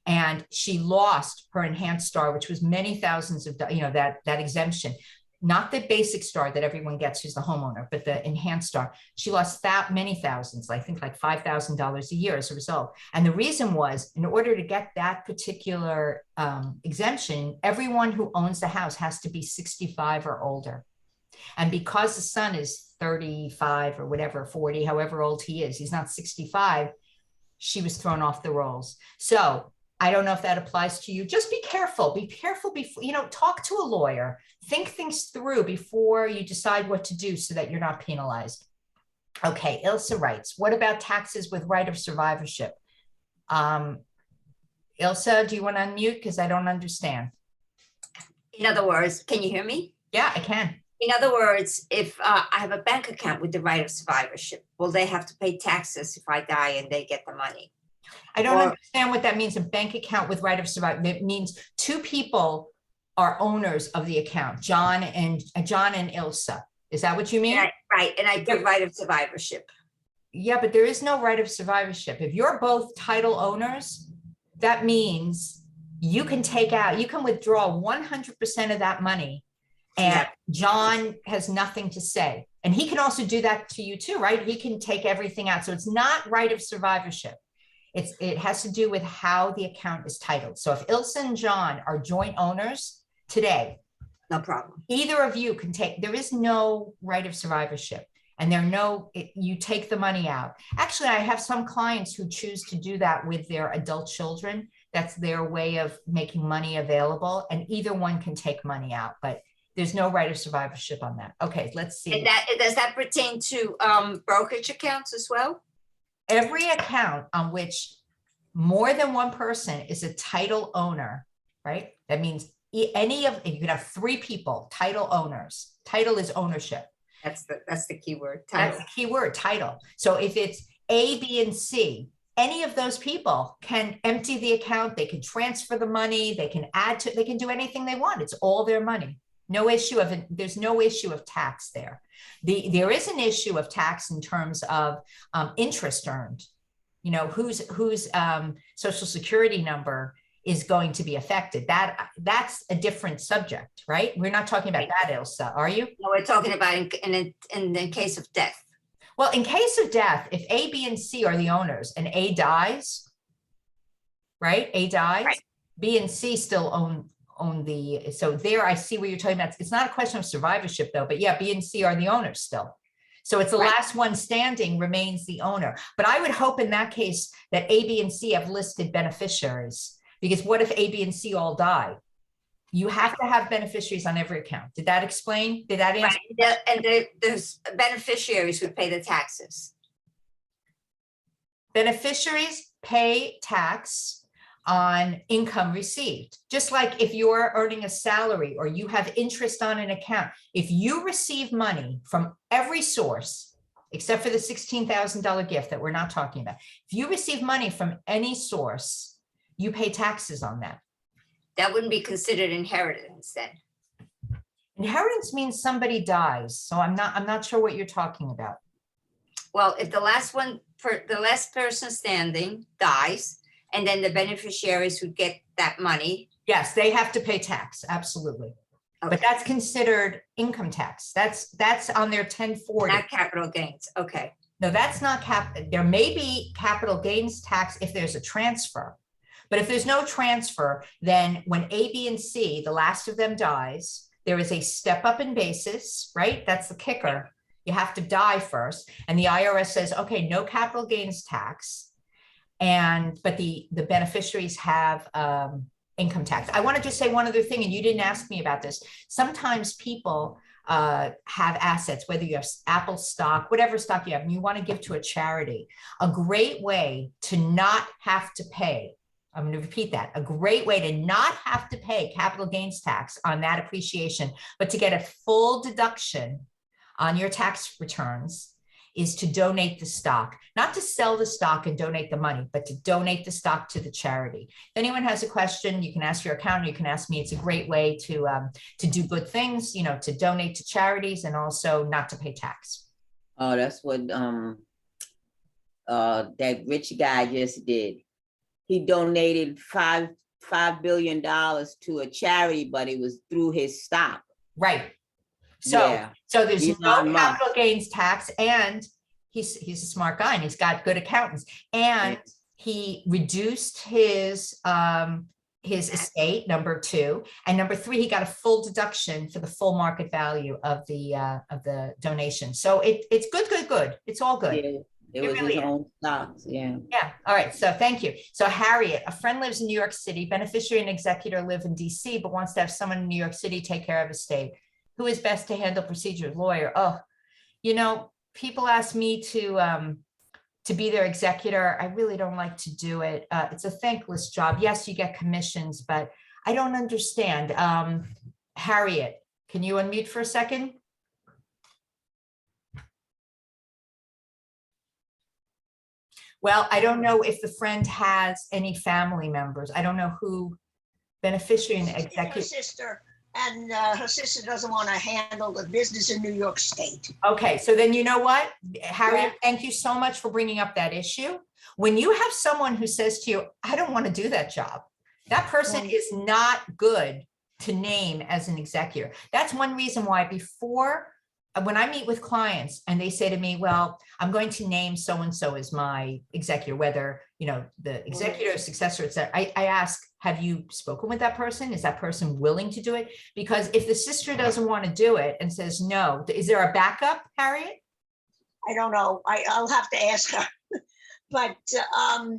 And she lost her enhanced star, which was many thousands of, that exemption, not the basic star that everyone gets who's the homeowner, but the enhanced star. She lost that many thousands, I think like $5,000 a year as a result. And the reason was, in order to get that particular exemption, everyone who owns the house has to be 65 or older. And because the son is 35 or whatever, 40, however old he is, he's not 65, she was thrown off the rolls. So I don't know if that applies to you. Just be careful. Be careful before, talk to a lawyer. Think things through before you decide what to do so that you're not penalized. Okay, Ilsa writes, what about taxes with right of survivorship? Ilsa, do you want to unmute? Because I don't understand.
In other words, can you hear me?
Yeah, I can.
In other words, if I have a bank account with the right of survivorship, will they have to pay taxes if I die and they get the money?
I don't understand what that means, a bank account with right of survivorship. It means two people are owners of the account, John and Ilsa. Is that what you mean?
Right, and I put right of survivorship.
Yeah, but there is no right of survivorship. If you're both title owners, that means you can withdraw 100% of that money, and John has nothing to say. And he can also do that to you too, right? He can take everything out. So it's not right of survivorship. It has to do with how the account is titled. So if Ilsa and John are joint owners today,
No problem.
either of you can there is no right of survivorship, and you take the money out. Actually, I have some clients who choose to do that with their adult children. That's their way of making money available, and either one can take money out, but there's no right of survivorship on that. Okay, let's see.
And does that pertain to brokerage accounts as well?
Every account on which more than one person is a title owner, right? That means you could have three people, title owners. Title is ownership.
That's the key word.
That's the key word, title. So if it's A, B, and C, any of those people can empty the account, they can transfer the money, they can add to, they can do anything they want. It's all their money. No issue of it. There's no issue of tax there. There is an issue of tax in terms of interest earned. You know, whose social security number is going to be affected. That's a different subject, right? We're not talking about that, Ilsa, are you?
No, we're talking about in the case of death.
Well, in case of death, if A, B, and C are the owners and A dies, right? A dies,
Right.
B and C still own the, so there I see what you're talking about. It's not a question of survivorship though, but yeah, B and C are the owners still. So it's the
Right.
last one standing remains the owner. But I would hope in that case that A, B, and C have listed beneficiaries, because what if A, B, and C all die? You have to have beneficiaries on every account. Did that explain? Did that answer?
Right, and the beneficiaries would pay the taxes.
Beneficiaries pay tax on income received. Just like if you're earning a salary or you have interest on an account, if you receive money from every source, except for the $16,000 gift that we're not talking about, if you receive money from any source, you pay taxes on that.
That wouldn't be considered inheritance then.
Inheritance means somebody dies. So I'm not sure what you're talking about.
Well, if the last person standing dies, and then the beneficiaries would get that money.
Yes, they have to pay tax, absolutely. But
Okay.
that's considered income tax. That's on their 1040.
Not capital gains, okay.
No, that's not there may be capital gains tax if there's a transfer. But if there's no transfer, then when A, B, and C, the last of them dies, there is a step up in basis, right? That's the kicker. You have to die first. And the IRS says, okay, no capital gains tax. But the beneficiaries have income tax. I want to just say one other thing, and you didn't ask me about this. Sometimes people have assets, whether you have Apple stock, whatever stock you have, and you want to give to a charity. A great way to not have to pay, I'm going to repeat that, a great way to not have to pay capital gains tax on that appreciation, but to get a full deduction on your tax returns, is to donate the stock, not to sell the stock and donate the money, but to donate the stock to the charity. If anyone has a question, you can ask your accountant, you can ask me. It's a great way to do good things, you know, to donate to charities and also not to pay tax.
Oh, that's what that rich guy just did. He donated $5 billion to a charity, but it was through his stock.
Right. So there's no
Elon Musk.
capital gains tax, and he's a smart guy and he's got good accountants, and he reduced his estate, number 2, and number 3, he got a full deduction for the full market value of the donation. So it's good. It's all good.
Yeah, it was
really
his own stocks. Yeah.
Yeah. All right. So thank you. So Harriet, a friend lives in New York City. Beneficiary and executor live in DC, but wants to have someone in New York City take care of estate. Who is best to handle procedures? Lawyer. Oh, you know, people ask me to be their executor. I really don't like to do it. It's a thankless job. Yes, you get commissions, but I don't understand. Harriet, can you unmute for a second? Well, I don't know if the friend has any family members. I don't know who beneficiary and
Her
executive.
sister, and her sister doesn't want to handle the business in New York State.
Okay, so then you know what, Harriet, thank you so much for bringing up that issue. When you have someone who says to you, I don't want to do that job, that person is not good to name as an executor. That's one reason why when I meet with clients and they say to me, well, I'm going to name so-and-so as my executor, whether, you know, the executor, successor, etc. I ask, have you spoken with that person? Is that person willing to do it? Because if the sister doesn't want to do it and says no, is there a backup, Harriet?
I don't know. I'll have to ask her. But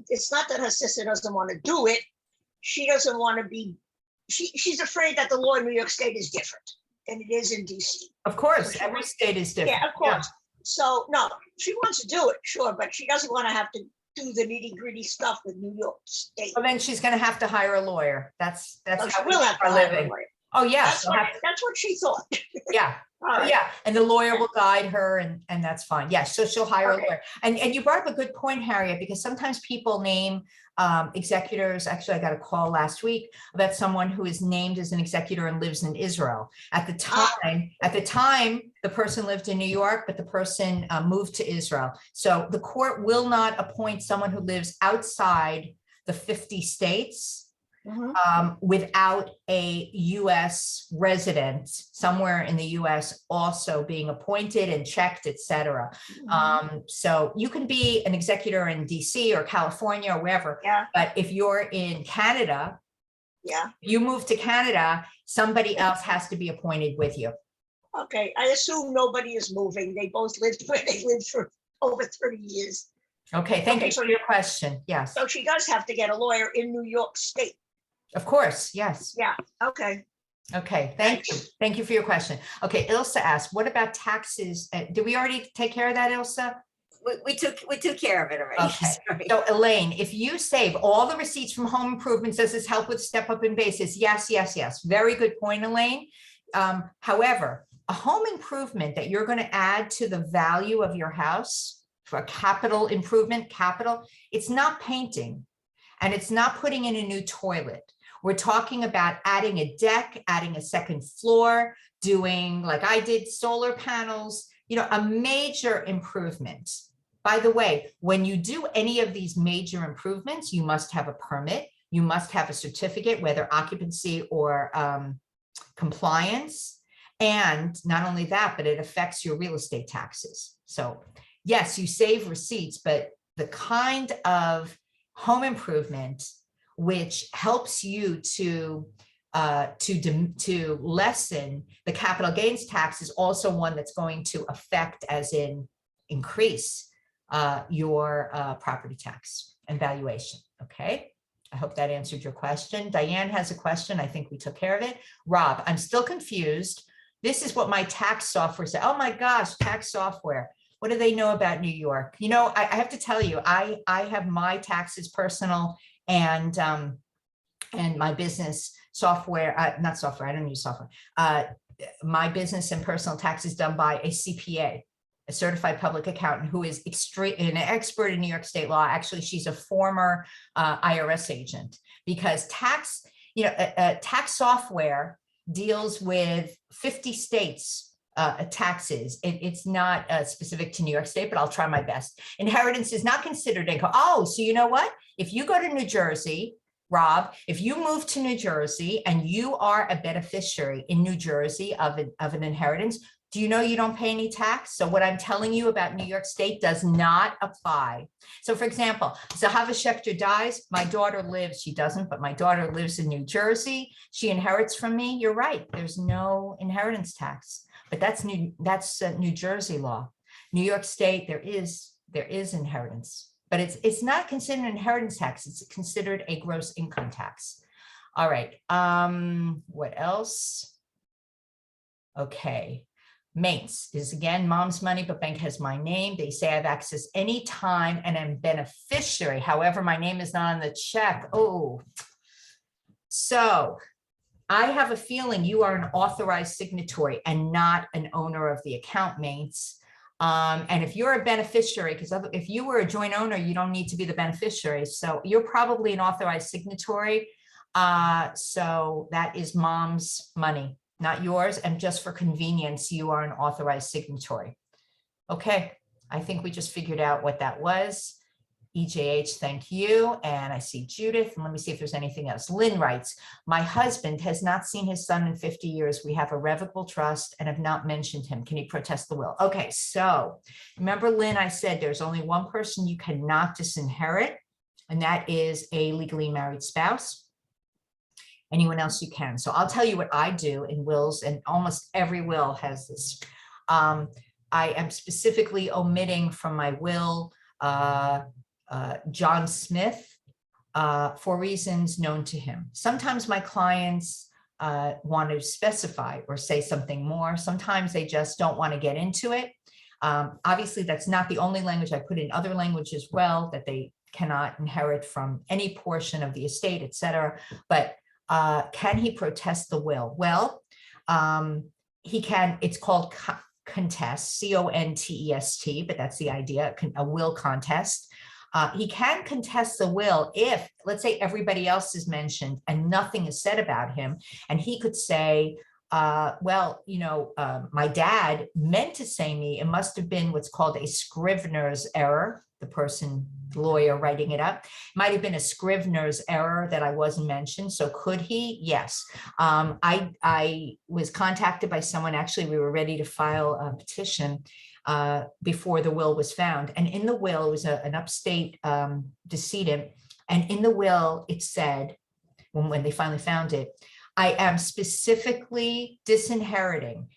it's not that her sister doesn't want to do it. She doesn't want to be, she's afraid that the law in New York State is different than it is in DC.
Of course, every state is different.
Yeah, of course. So no, she wants to do it, sure, but she doesn't want to have to do the nitty gritty stuff with New York State.
Well, then she's going to have to hire a lawyer. That's
So
how
she
we
will
make
have to
our
hire a
living.
lawyer.
Oh, yeah.
That's what she thought.
Yeah.
All right.
Yeah, and the lawyer will guide her and that's fine. Yes, so she'll hire a
Okay.
lawyer. And you brought up a good point, Harriet, because sometimes people name executors. Actually, I got a call last week about someone who is named as an executor and lives in Israel. At the time, the person lived in New York, but the person moved to Israel. So the court will not appoint someone who lives outside the 50 states
Mhm.
without a US resident somewhere in the US also being appointed and checked, et cetera. So you can be an executor in DC or California or wherever,
Yeah,
but if you're in Canada,
yeah.
you move to Canada, somebody else has to be appointed with you.
Okay, I assume nobody is moving. They both lived where they lived for over 30 years.
Okay, thank
Okay,
you
so-
for your question. Yes,
So she does have to get a lawyer in New York State.
of course, yes.
Yeah, okay.
Okay, thank you. Thank you for your question. Okay, Ilsa asked, what about taxes? Did we already take care of that, Ilsa?
We took care of it already.
Okay.
Sorry.
So Elaine, if you save all the receipts from home improvements, does this help with step up in basis? Yes, yes, yes. Very good point, Elaine. However, a home improvement that you're going to add to the value of your house for a capital improvement, it's not painting and it's not putting in a new toilet. We're talking about adding a deck, adding a second floor, doing, like I did, solar panels, a major improvement. By the way, when you do any of these major improvements, you must have a permit. You must have a certificate, whether occupancy or compliance. And not only that, but it affects your real estate taxes. So yes, you save receipts, but the kind of home improvement which helps you to lessen the capital gains tax is also one that's going to affect, as in increase your property tax and valuation. Okay, I hope that answered your question. Diane has a question. I think we took care of it. Rob, I'm still confused. This is what my tax software said. Oh my gosh, tax software. What do they know about New York? I have to tell you, I have my taxes personal and my business software, not software, I don't use software. My business and personal taxes done by a CPA, a certified public accountant who is an expert in New York state law. Actually, she's a former IRS agent, because tax software deals with 50 states taxes. It's not specific to New York State, but I'll try my best. Inheritance is not considered income. Oh, so you know what? If you go to New Jersey, Rob, if you move to New Jersey and you are a beneficiary in New Jersey of an inheritance, do you know you don't pay any tax? So what I'm telling you about New York State does not apply. So for example, Zahava Schechter dies, my daughter lives, she doesn't, but my daughter lives in New Jersey. She inherits from me. You're right. There's no inheritance tax, but that's New Jersey law. New York State, there is inheritance, but it's not considered an inheritance tax. It's considered a gross income tax. All right. What else? Okay. Maints is again mom's money, but bank has my name. They say I have access anytime and I'm beneficiary. However, my name is not on the check. Oh, so I have a feeling you are an authorized signatory and not an owner of the account, Maints. And if you're a beneficiary, because if you were a joint owner, you don't need to be the beneficiary. So you're probably an authorized signatory. So that is mom's money, not yours. And just for convenience, you are an authorized signatory. Okay, I think we just figured out what that was. EJH, thank you. And I see Judith. And let me see if there's anything else. Lynn writes, my husband has not seen his son in 50 years. We have a revocable trust and have not mentioned him. Can he protest the will? Okay, so remember, Lynn, I said there's only one person you cannot disinherit, and that is a legally married spouse. Anyone else you can. So I'll tell you what I do in wills, and almost every will has this. I am specifically omitting from my will John Smith for reasons known to him. Sometimes my clients want to specify or say something more. Sometimes they just don't want to get into it. Obviously, that's not the only language. I put in other language as well, that they cannot inherit from any portion of the estate, etc. But Can he protest the will? Well, he can, it's called contest, CONTEST, but that's the idea, a will contest. He can contest the will if, let's say, everybody else is mentioned and nothing is said about him. And he could say, well, my dad meant to say me, it must have been what's called a Scrivener's error. The lawyer writing it up, might have been a Scrivener's error that I wasn't mentioned. So could he? Yes. I was contacted by someone, actually, we were ready to file a petition before the will was found. And in the will, it was an upstate decedent. And in the will, it said, when they finally found it, I am specifically disinheriting,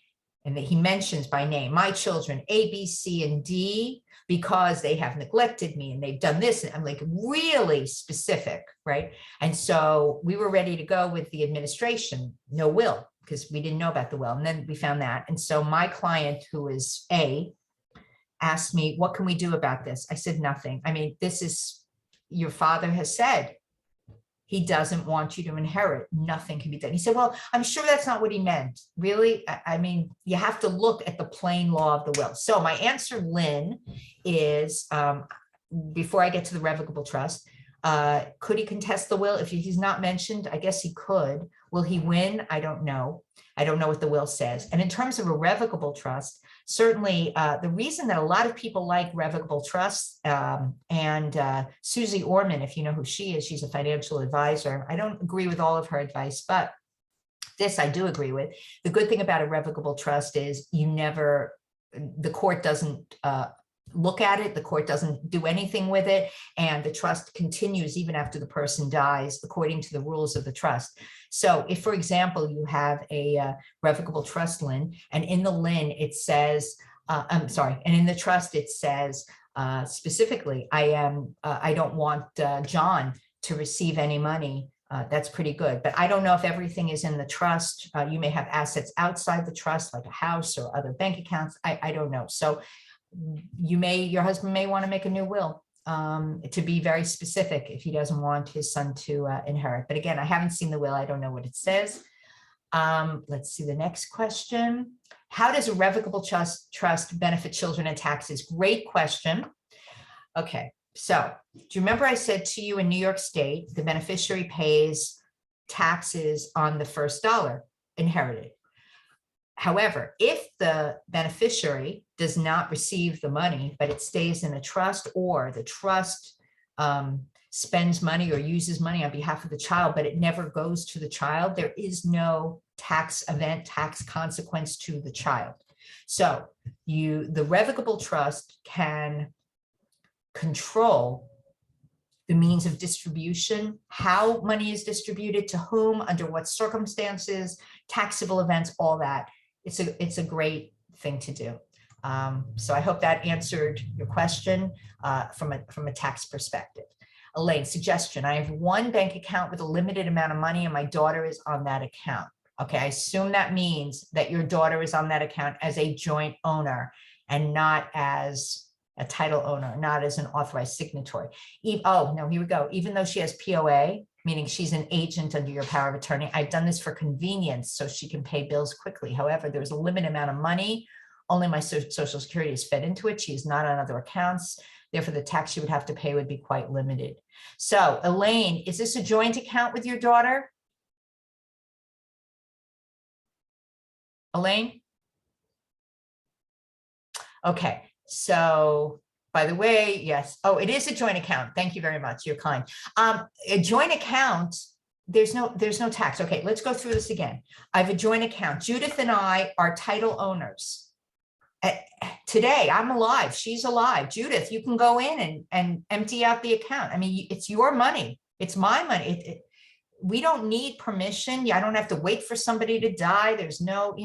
and that he mentions by name, my children, A, B, C, and D, because they have neglected me and they've done this. And I'm like really specific, right? And so we were ready to go with the administration, no will, because we didn't know about the will. And then we found that. And so my client, who is A, asked me, what can we do about this? I said, nothing. I mean, this is, your father has said, he doesn't want you to inherit. Nothing can be done. He said, well, I'm sure that's not what he meant. Really? I mean, you have to look at the plain law of the will. So my answer, Lynn, is before I get to the revocable trust, could he contest the will? If he's not mentioned, I guess he could. Will he win? I don't know. I don't know what the will says. And in terms of a revocable trust, certainly the reason that a lot of people like revocable trusts, and Susie Orman, if you know who she is, she's a financial advisor. I don't agree with all of her advice, but this I do agree with. The good thing about a revocable trust is the court doesn't look at it, the court doesn't do anything with it, and the trust continues even after the person dies according to the rules of the trust. So if, for example, you have a revocable trust, Lynn, and in the Lynn it says, and in the trust it says specifically, I don't want John to receive any money. That's pretty good, but I don't know if everything is in the trust. You may have assets outside the trust, like a house or other bank accounts. I don't know. So your husband may want to make a new will to be very specific if he doesn't want his son to inherit. But again, I haven't seen the will. I don't know what it says. Let's see the next question. How does a revocable trust benefit children and taxes? Great question. Okay, so do you remember I said to you in New York State, the beneficiary pays taxes on the first dollar inherited? However, if the beneficiary does not receive the money, but it stays in a trust, or the trust spends money or uses money on behalf of the child, but it never goes to the child, there is no tax event, tax consequence to the child. So the revocable trust can control the means of distribution, how money is distributed, to whom, under what circumstances, taxable events, all that. It's a great thing to do. So I hope that answered your question from a tax perspective. Elaine, suggestion. I have one bank account with a limited amount of money and my daughter is on that account. Okay, I assume that means that your daughter is on that account as a joint owner and not as a title owner, not as an authorized signatory. Oh, no, here we go. Even though she has POA, meaning she's an agent under your power of attorney, I've done this for convenience so she can pay bills quickly. However, there's a limited amount of money. Only my Social Security is fed into it. She's not on other accounts. Therefore, the tax she would have to pay would be quite limited. So, Elaine, is this a joint account with your daughter? Elaine? Okay, so by the way, yes. Oh, it is a joint account. Thank you very much. You're kind. A joint account, there's no tax. Okay, let's go through this again. I have a joint account. Judith and I are title owners. Today, I'm alive. She's alive. Judith, you can go in and empty out the account. I mean, it's your money. It's my money. We don't need permission. I don't have to wait for somebody to die. There's no,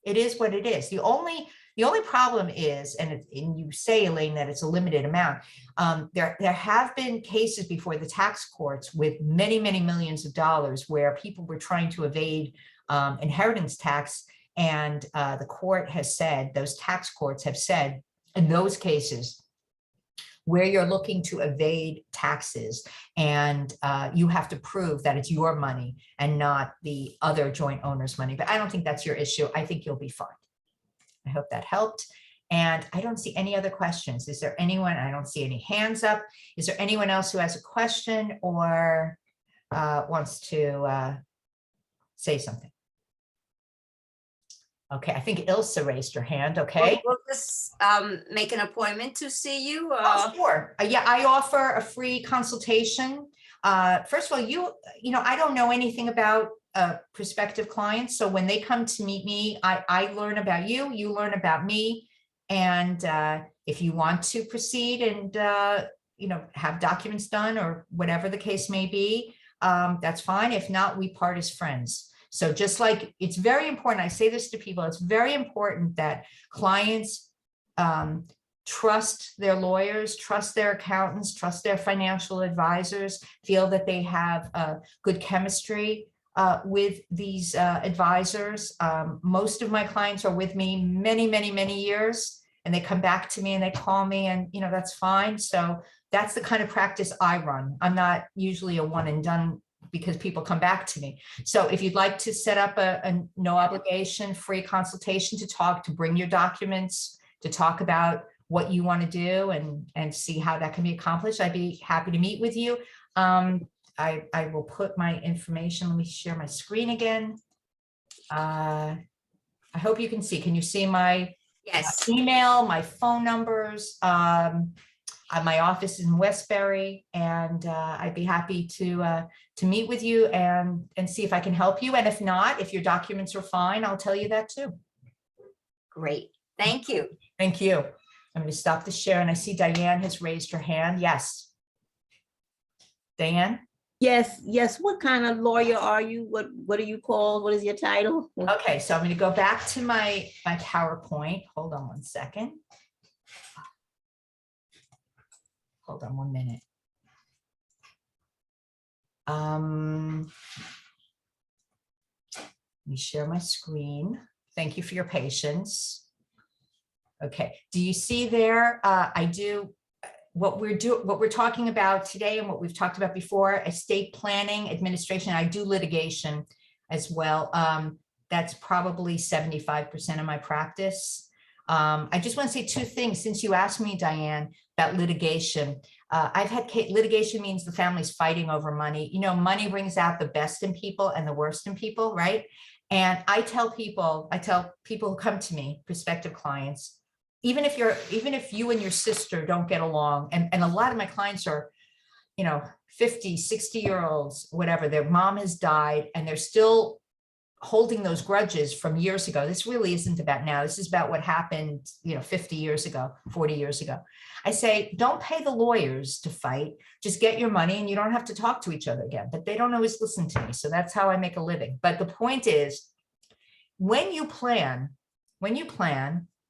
it is what it is. The only problem is, and you say, Elaine, that it's a limited amount. There have been cases before the tax courts with many, many millions of dollars where people were trying to evade inheritance tax. And the court has said, those tax courts have said, in those cases, where you're looking to evade taxes and you have to prove that it's your money and not the other joint owner's money. But I don't think that's your issue. I think you'll be fine. I hope that helped. And I don't see any other questions. Is there anyone? I don't see any hands up. Is there anyone else who has a question or wants to say something? Okay, I think Ilsa raised her hand. Okay.
We'll just make an appointment to see you.
Oh, sure. Yeah, I offer a free consultation. First of all, you know, I don't know anything about prospective clients. So when they come to meet me, I learn about you, you learn about me. And if you want to proceed and, you know, have documents done or whatever the case may be, that's fine. If not, we part as friends. So just like it's very important, I say this to people, it's very important that clients trust their lawyers, trust their accountants, trust their financial advisors, feel that they have good chemistry with these advisors. Most of my clients are with me many, many, many years, and they come back to me and they call me, and you know, that's fine. So that's the kind of practice I run. I'm not usually a one and done because people come back to me. So if you'd like to set up a no obligation free consultation to talk, to bring your documents, to talk about what you want to do and see how that can be accomplished, I'd be happy to meet with you. I will put my information. Let me share my screen again. I hope you can see. Can you see my
Yes.
email, my phone numbers? My office is in Westbury, and I'd be happy to meet with you and see if I can help you. And if not, if your documents are fine, I'll tell you that too.
Great. Thank you.
Thank you. I'm going to stop the share, and I see Diane has raised her hand. Yes. Diane?
Yes, yes. What kind of lawyer are you? What are you called? What is your title?
Okay, so I'm going to go back to my PowerPoint. Hold on one second. Hold on 1 minute. Let me share my screen. Thank you for your patience. Okay, do you see there? I do what we're talking about today and what we've talked about before, estate planning, administration. I do litigation as well. That's probably 75% of my practice. I just want to say two things since you asked me, Diane, about litigation. I've had litigation means the family's fighting over money. You know, money brings out the best in people and the worst in people, right? And I tell people who come to me, prospective clients, even if you and your sister don't get along, and a lot of my clients are, you know, 50, 60-year-olds, whatever, their mom has died and they're still holding those grudges from years ago. This really isn't about now. This is about what happened, you know, 50 years ago, 40 years ago. I say, don't pay the lawyers to fight. Just get your money and you don't have to talk to each other again. But they don't always listen to me. So that's how I make a living. But the point is, when you plan,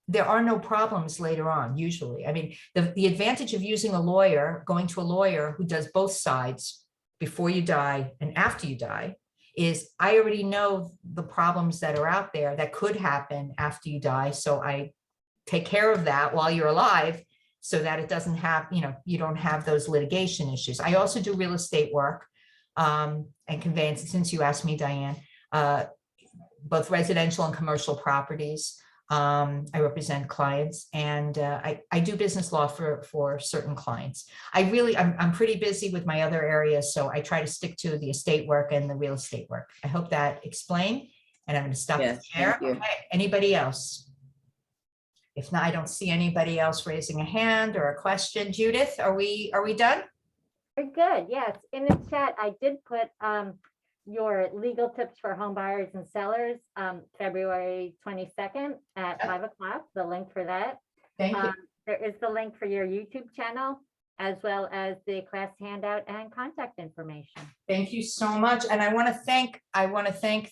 there are no problems later on, usually. I mean, the advantage of using a lawyer, going to a lawyer who does both sides before you die and after you die, is I already know the problems that are out there that could happen after you die. So I take care of that while you're alive so that it doesn't have, you know, you don't have those litigation issues. I also do real estate work and conveyance, since you asked me, Diane, both residential and commercial properties. I represent clients, and I do business law for certain clients. I'm pretty busy with my other areas, so I try to stick to the estate work and the real estate work. I hope that explained, and I'm going to stop the
Yes,
share.
thank you.
Okay, anybody else? If not, I don't see anybody else raising a hand or a question. Judith, are we done?
Very good. Yes. In the chat, I did put your legal tips for home buyers and sellers, February 22nd at 5 o'clock, the link for that.
Thank you.
There is the link for your YouTube channel, as well as the class handout and contact information.
Thank you so much. And I want to thank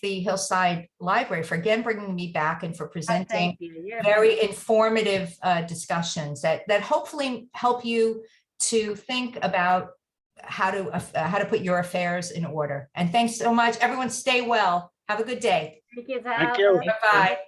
the Hillside Library for again bringing me back and for presenting
Thank you. You're
very informative discussions that hopefully help you to think about how to put your affairs in order. And thanks so much. Everyone stay well. Have a good day.
Thank you.
Thank you.
Bye-bye.